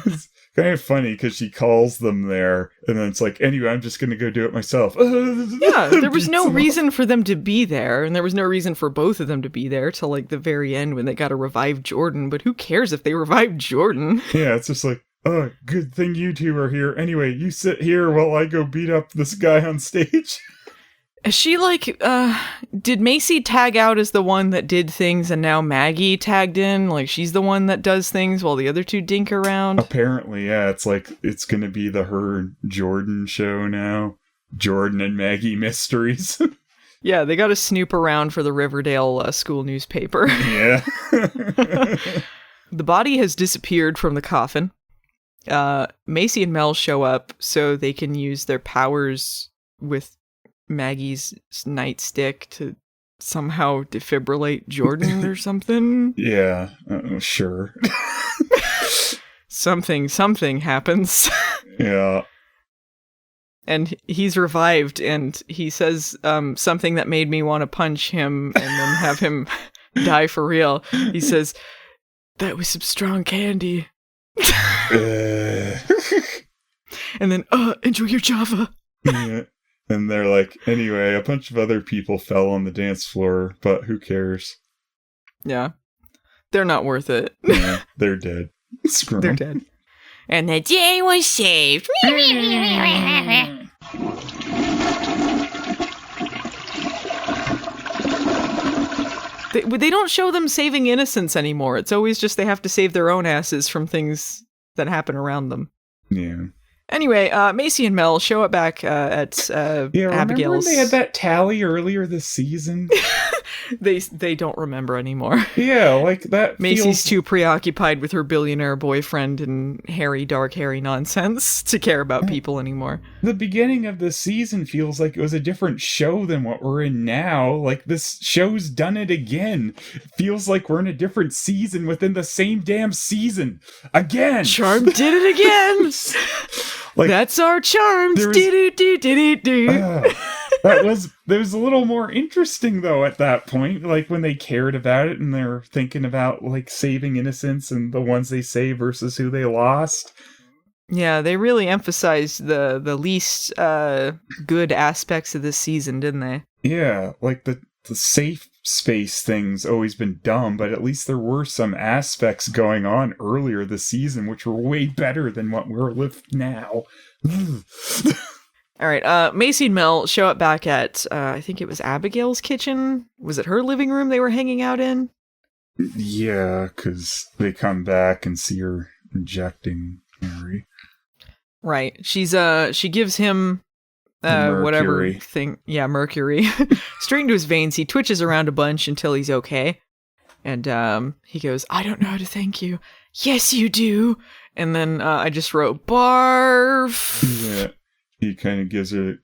it's kind of funny because she calls them there, and then it's like, anyway, I'm just gonna go do it myself. Yeah, there was no reason for them to be there, and there was no reason for both of them to be there till like the very end when they got to revive Jordan. But who cares if they revived Jordan? Yeah, it's just like, oh, good thing you two are here. Anyway, you sit here while I go beat up this guy on stage. Is she like, did Macy tag out as the one that did things and now Maggie tagged in? Like, she's the one that does things while the other two dink around? Apparently, yeah. It's like, it's going to be the her Jordan show now. Jordan and Maggie mysteries. Yeah, they got to snoop around for the Riverdale school newspaper. Yeah. The body has disappeared from the coffin. Macy and Mel show up so they can use their powers with Maggie's nightstick to somehow defibrillate Jordan or something. Yeah, sure. Something happens. Yeah. And he's revived, and he says something that made me want to punch him and then have him die for real. He says, "That was some strong candy." And then, enjoy your Java. Yeah. And they're like, anyway, a bunch of other people fell on the dance floor, but who cares? Yeah. They're not worth it. Yeah, they're dead. Screw They're them. dead. And the day was saved. They don't show them saving innocents anymore. It's always just they have to save their own asses from things that happen around them. Yeah. Anyway, Macy and Mel show up back at Abigail's. Remember when they had that tally earlier this season? They don't remember anymore. Yeah, like that. Macy's too preoccupied with her billionaire boyfriend and dark Harry nonsense to care about people anymore. The beginning of the season feels like it was a different show than what we're in now. Like, this show's done it again. It feels like we're in a different season within the same damn season. Again! Charm did it again! Like, that's our charms. That was a little more interesting though at that point, like when they cared about it and they're thinking about like saving innocents and the ones they saved versus who they lost. Yeah, they really emphasized the least good aspects of this season, didn't they? Yeah, like the safe space thing's always been dumb, but at least there were some aspects going on earlier this season which were way better than what we're with now. All right, Macy and Mel show up back at, I think it was Abigail's kitchen. Was it her living room they were hanging out in? Yeah, because they come back and see her injecting Harry. Right. She gives him whatever thing. Yeah, mercury. Straight into his veins. He twitches around a bunch until he's okay. And he goes, "I don't know how to thank you." yes, you do. And then I just wrote, barf. Yeah. He kind of gives her...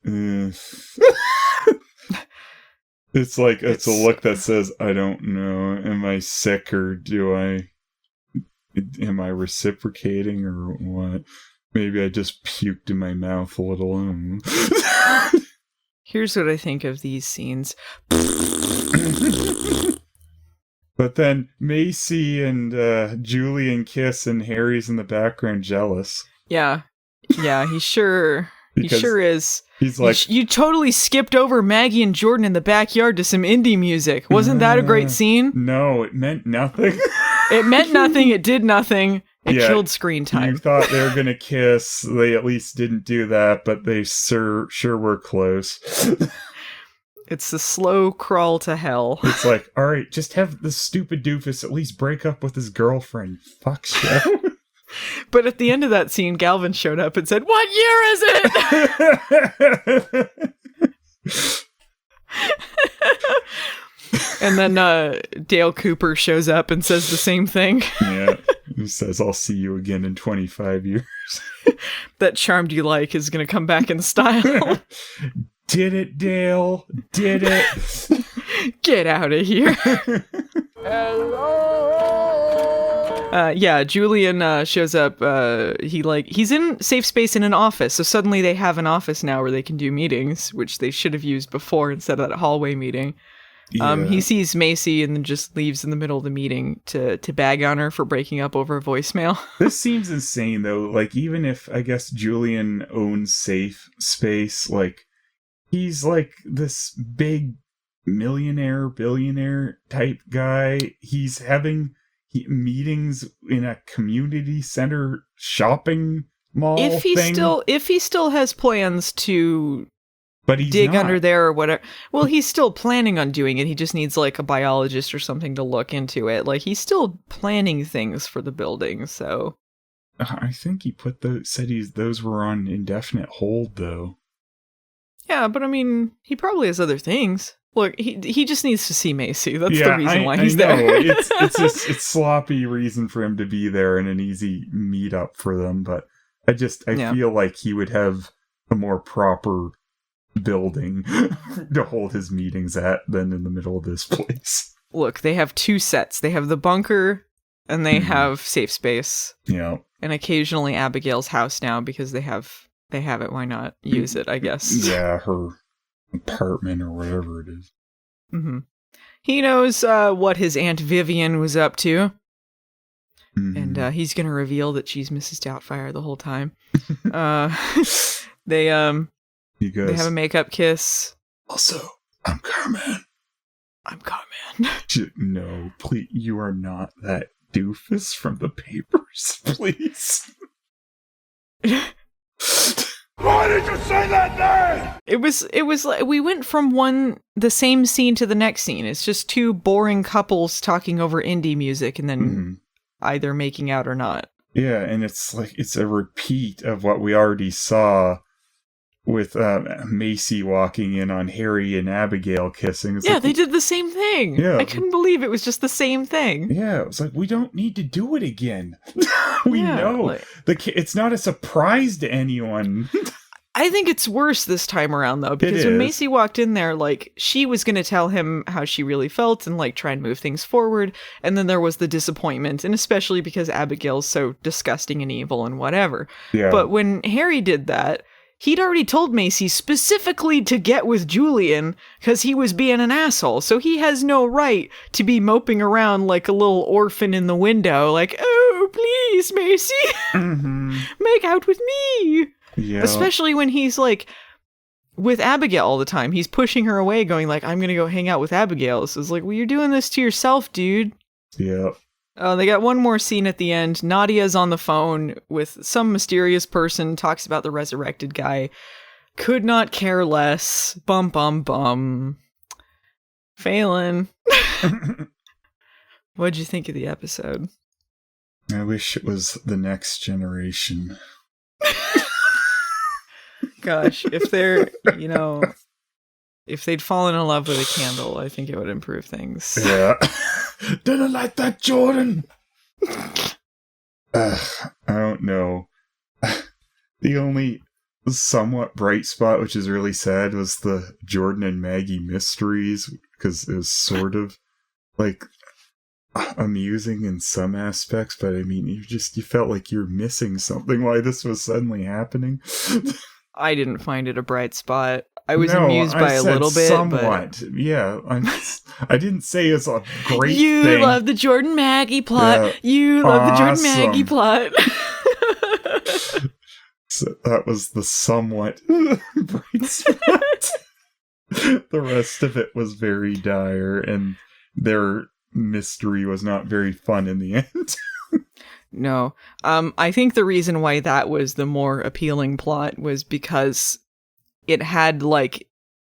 It's like, it's a look that says, I don't know, am I sick or am I reciprocating or what? Maybe I just puked in my mouth a little. Here's what I think of these scenes. But then Macy and Julian kiss and Harry's in the background jealous. Yeah, he sure is. He's like, you totally skipped over Maggie and Jordan in the backyard to some indie music. Wasn't that a great scene? No, it meant nothing. It meant nothing. It did nothing. It killed screen time. You thought they were going to kiss. They at least didn't do that, but they sure were close. It's the slow crawl to hell. It's like, all right, just have the stupid doofus at least break up with his girlfriend. Fuck show. But at the end of that scene, Galvin showed up and said, "What year is it?" And then Dale Cooper shows up and says the same thing. Yeah, he says, "I'll see you again in 25 years." That Charmed You Like is going to come back in style. Did it, Dale? Did it? Get out of here. Julian shows up. He's in safe space in an office. So suddenly they have an office now where they can do meetings, which they should have used before instead of that hallway meeting. Yeah. He sees Macy and then just leaves in the middle of the meeting to bag on her for breaking up over a voicemail. This seems insane though. Like, even if I guess Julian owns safe space, like, he's like this big billionaire type guy. He's having meetings in a community center shopping mall if he still has plans to dig not under there or whatever. Well, he's still planning on doing it. He just needs like a biologist or something to look into it. Like, he's still planning things for the building. So I think he those were on indefinite hold though. Yeah, but I mean, he probably has other things. Look, he just needs to see Macy. That's the reason why he's there. It's just it's sloppy reason for him to be there and an easy meetup for them. But I feel like he would have a more proper building to hold his meetings at than in the middle of this place. Look, they have two sets. They have the bunker and they have safe space. Yeah, and occasionally Abigail's house now because they have it. Why not use it? I guess. Yeah, her apartment or whatever it is. Mm-hmm. He knows what his Aunt Vivian was up to. Mm-hmm. And he's going to reveal that she's Mrs. Doubtfire the whole time. They have a makeup kiss. Also, I'm Carmen. No, please, you are not that doofus from the papers, please. Why did you say that name? It was like we went from the same scene to the next scene. It's just two boring couples talking over indie music and then either making out or not. Yeah, and it's like it's a repeat of what we already saw with Macy walking in on Harry and Abigail kissing. It's they did the same thing. Yeah. I couldn't believe it was just the same thing. Yeah, it was like, we don't need to do it again. We know. It's not a surprise to anyone. I think it's worse this time around, though, because when Macy walked in there, like, she was going to tell him how she really felt and, like, try and move things forward. And then there was the disappointment, and especially because Abigail's so disgusting and evil and whatever. Yeah. But when Harry did that, he'd already told Macy specifically to get with Julian because he was being an asshole. So he has no right to be moping around like a little orphan in the window, like, oh, please, Macy, make out with me. Yeah. Especially when he's like with Abigail all the time. He's pushing her away, going like, I'm going to go hang out with Abigail. So it's like, well, you're doing this to yourself, dude. Yeah. Oh, they got one more scene at the end. Nadia's on the phone with some mysterious person, talks about the resurrected guy. Could not care less. Bum, bum, bum. Phelan. What'd you think of the episode? I wish it was the next generation. Gosh, if they'd fallen in love with a candle, I think it would improve things. Yeah. Didn't like that, Jordan. I don't know. The only somewhat bright spot, which is really sad, was the Jordan and Maggie mysteries, because it was sort of like amusing in some aspects, but I mean, you felt like you're missing something why this was suddenly happening. I didn't find it a bright spot. I was amused by a little bit, somewhat. But yeah, I didn't say it's a great you thing. You love the Jordan Maggie plot. Yeah, you love the Jordan Maggie plot. So that was the somewhat bright spot. The rest of it was very dire, and their mystery was not very fun in the end. No. I think the reason why that was the more appealing plot was because it had, like,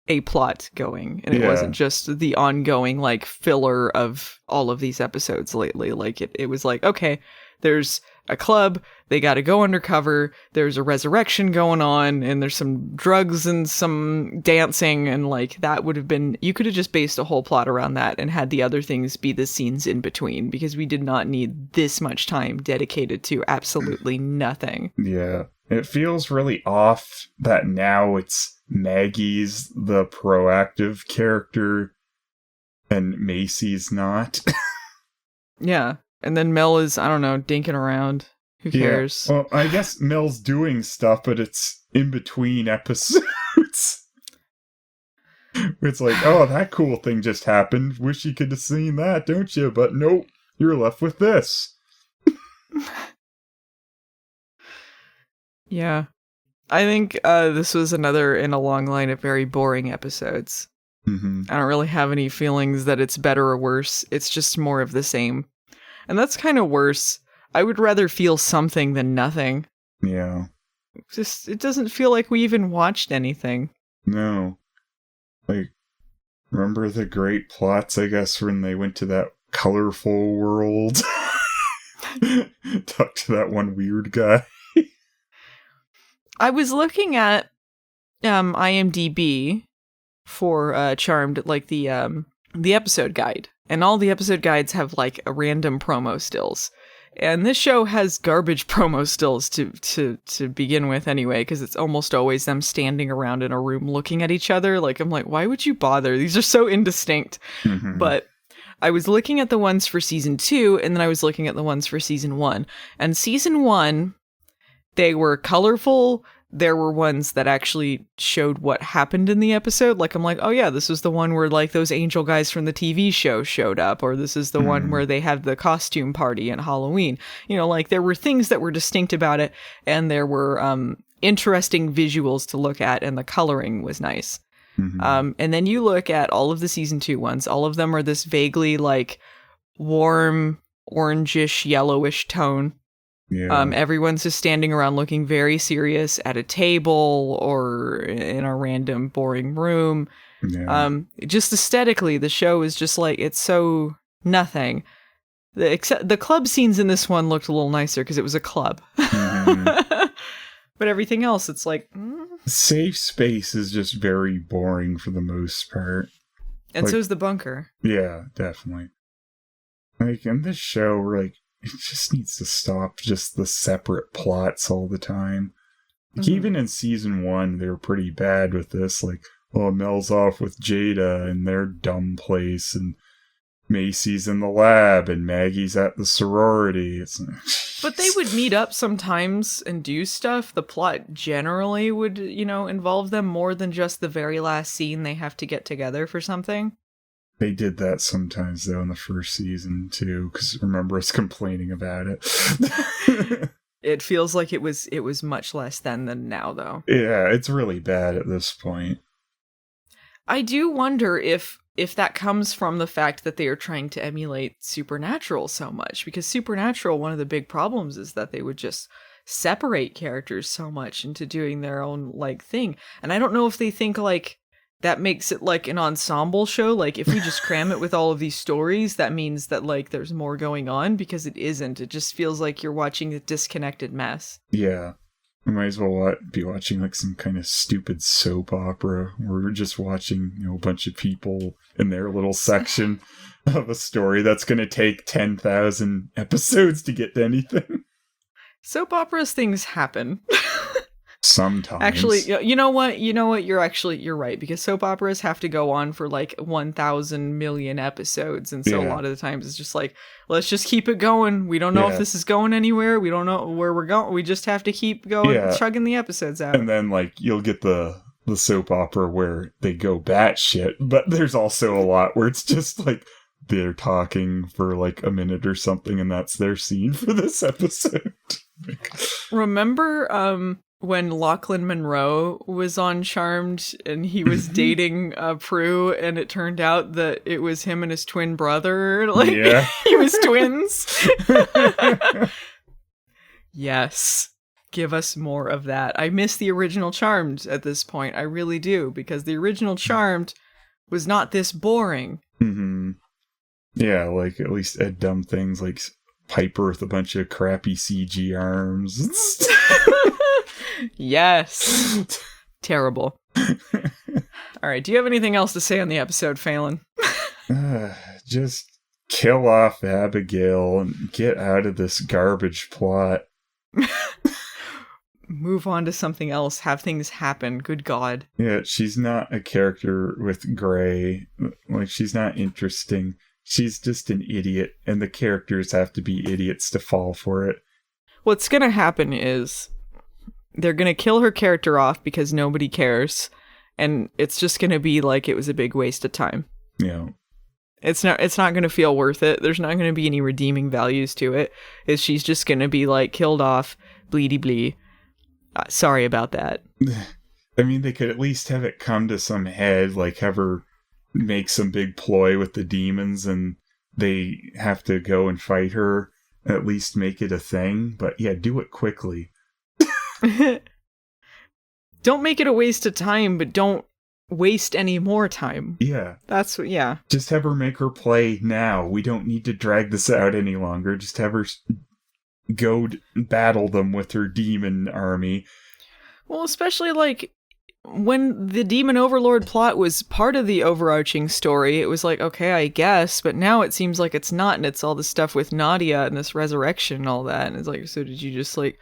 a plot going, and it wasn't just the ongoing, like, filler of all of these episodes lately. Like, it was like, okay, there's a club, they gotta go undercover, there's a resurrection going on, and there's some drugs and some dancing, and, like, that would have been, you could have just based a whole plot around that and had the other things be the scenes in between, because we did not need this much time dedicated to absolutely nothing. Yeah. It feels really off that now it's Maggie's the proactive character and Macy's not. Yeah. And then Mel is, I don't know, dinking around. Who cares? Well, I guess Mel's doing stuff, but it's in between episodes. It's like, oh, that cool thing just happened. Wish you could have seen that, don't you? But nope, you're left with this. Yeah. I think this was another in a long line of very boring episodes. Mm-hmm. I don't really have any feelings that it's better or worse. It's just more of the same. And that's kind of worse. I would rather feel something than nothing. Yeah. It doesn't feel like we even watched anything. No. Like, remember the great plots, I guess, when they went to that colorful world? Talk to that one weird guy. I was looking at IMDb for Charmed, like the episode guide. And all the episode guides have, like, a random promo stills. And this show has garbage promo stills to begin with anyway, because it's almost always them standing around in a room looking at each other. Like, I'm like, why would you bother? These are so indistinct. Mm-hmm. But I was looking at the ones for season 2, and then I was looking at the ones for season 1. And season 1, they were colorful. There were ones that actually showed what happened in the episode. Like, I'm like, oh yeah, this was the one where, like, those angel guys from the TV show showed up, or this is the one where they had the costume party at Halloween. You know, like, there were things that were distinct about it, and there were interesting visuals to look at, and the coloring was nice. Mm-hmm. And then you look at all of the season 2 ones. All of them are this vaguely, like, warm, orangish, yellowish tone. Yeah. Everyone's just standing around looking very serious at a table or in a random boring room. Yeah. Just aesthetically, the show is just like, it's so nothing. The club scenes in this one looked a little nicer because it was a club. Mm-hmm. But everything else, it's like... Safe space is just very boring for the most part. And like, so is the bunker. Yeah, definitely. Like, in this show, like, it just needs to stop just the separate plots all the time. Like, even in season 1, they were pretty bad with this. Like, oh, Mel's off with Jada in their dumb place, and Macy's in the lab, and Maggie's at the sorority. But they would meet up sometimes and do stuff. The plot generally would, you know, involve them more than just the very last scene they have to get together for something. They did that sometimes, though, in the first season, too, because remember us complaining about it. It feels like it was much less then than now, though. Yeah, it's really bad at this point. I do wonder if that comes from the fact that they are trying to emulate Supernatural so much, because Supernatural, one of the big problems is that they would just separate characters so much into doing their own, like, thing. And I don't know if they think, like, that makes it like an ensemble show. Like, if we just cram it with all of these stories, that means that, like, there's more going on, because it isn't. It just feels like you're watching a disconnected mess. Yeah. We might as well be watching, like, some kind of stupid soap opera where we're just watching, you know, a bunch of people in their little section of a story that's going to take 10,000 episodes to get to anything. Soap operas things happen. Sometimes. Actually, you know what? You're right, because soap operas have to go on for like 1,000 million episodes, and so a lot of the times it's just like, let's just keep it going. We don't know if this is going anywhere. We don't know where we're going. We just have to keep going, chugging the episodes out. And then like you'll get the soap opera where they go batshit, but there's also a lot where it's just like they're talking for like a minute or something, and that's their scene for this episode. Remember when Lachlan Monroe was on Charmed and he was dating Prue, and it turned out that it was him and his twin brother? Like, he was twins. Yes. Give us more of that. I miss the original Charmed at this point. I really do, because the original Charmed was not this boring. Mm-hmm. Yeah, like at least had dumb things like Piper with a bunch of crappy CG arms. Yes. Terrible. All right, do you have anything else to say on the episode, Phelan? Just kill off Abigail and get out of this garbage plot. Move on to something else. Have things happen. Good God. Yeah, she's not a character with gray. Like, she's not interesting. She's just an idiot, and the characters have to be idiots to fall for it. What's gonna happen is they're gonna kill her character off because nobody cares, and it's just gonna be like it was a big waste of time. Yeah. It's not gonna feel worth it. There's not gonna be any redeeming values to it. She's just gonna be like killed off, bleedy blee. Sorry about that. I mean, they could at least have it come to some head, like have her make some big ploy with the demons and they have to go and fight her, at least make it a thing. But yeah, do it quickly. Don't make it a waste of time, but don't waste any more time. Yeah. That's what, yeah. Just have her make her play now. We don't need to drag this out any longer. Just have her go battle them with her demon army. Well, especially like when the demon overlord plot was part of the overarching story, it was like, okay, I guess, but now it seems like it's not, and it's all this stuff with Nadia and this resurrection and all that, and it's like, so did you just like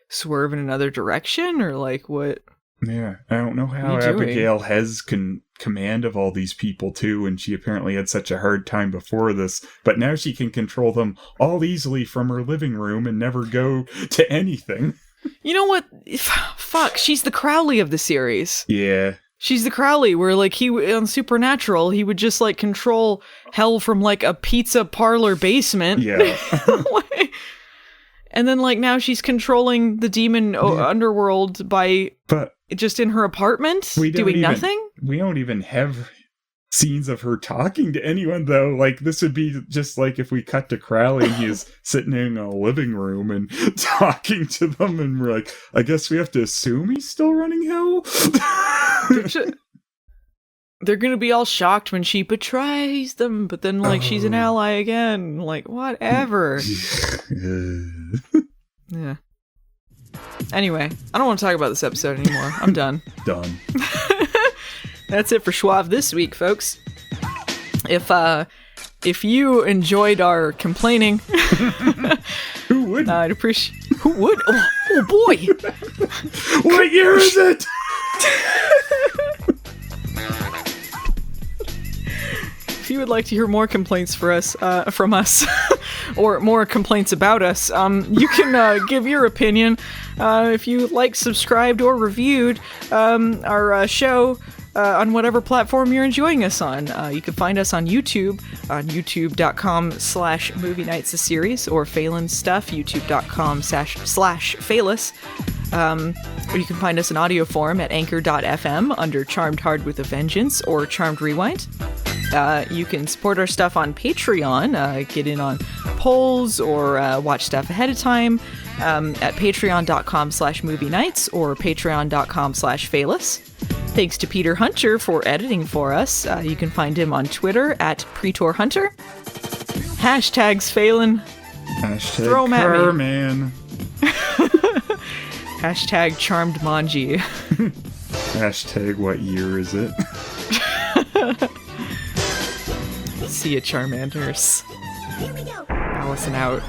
swerve in another direction, or like what? Yeah, I don't know how Abigail has command of all these people too, and she apparently had such a hard time before this, but now she can control them all easily from her living room and never go to anything. You know what? Fuck, she's the Crowley of the series. Yeah. She's the Crowley, where like he, on Supernatural, he would just like control hell from like a pizza parlor basement. Yeah. And then like now she's controlling the demon underworld by just in her apartment doing nothing. We don't even have scenes of her talking to anyone, though. Like, this would be just like if we cut to Crowley and he's sitting in a living room and talking to them, and we're like, I guess we have to assume he's still running hell? They're gonna be all shocked when she betrays them, but then like she's an ally again. Like, whatever. Yeah. Anyway, I don't want to talk about this episode anymore. I'm done. Done. That's it for Schwab this week, folks. If you enjoyed our complaining, who would? I'd appreciate. Who would? Oh boy! What year is it? If you would like to hear more complaints from us, or more complaints about us, you can give your opinion. If you liked, subscribed, or reviewed our show on whatever platform you're enjoying us on. You can find us on YouTube, on youtube.com/movie nights the series, or Phelan's stuff, youtube.com/Phelas. Or you can find us in audio form at anchor.fm under Charmed Hard with a Vengeance or Charmed Rewind. You can support our stuff on Patreon, get in on polls or watch stuff ahead of time at patreon.com/movie nights or patreon.com/Phelas. Thanks to Peter Hunter for editing for us. You can find him on Twitter at PretorHunter. Hashtags Phelan. Hashtag Throw 'em at me. Man. Hashtag Charmedmanji. Hashtag what year is it? See ya, Charmanders. Allison out.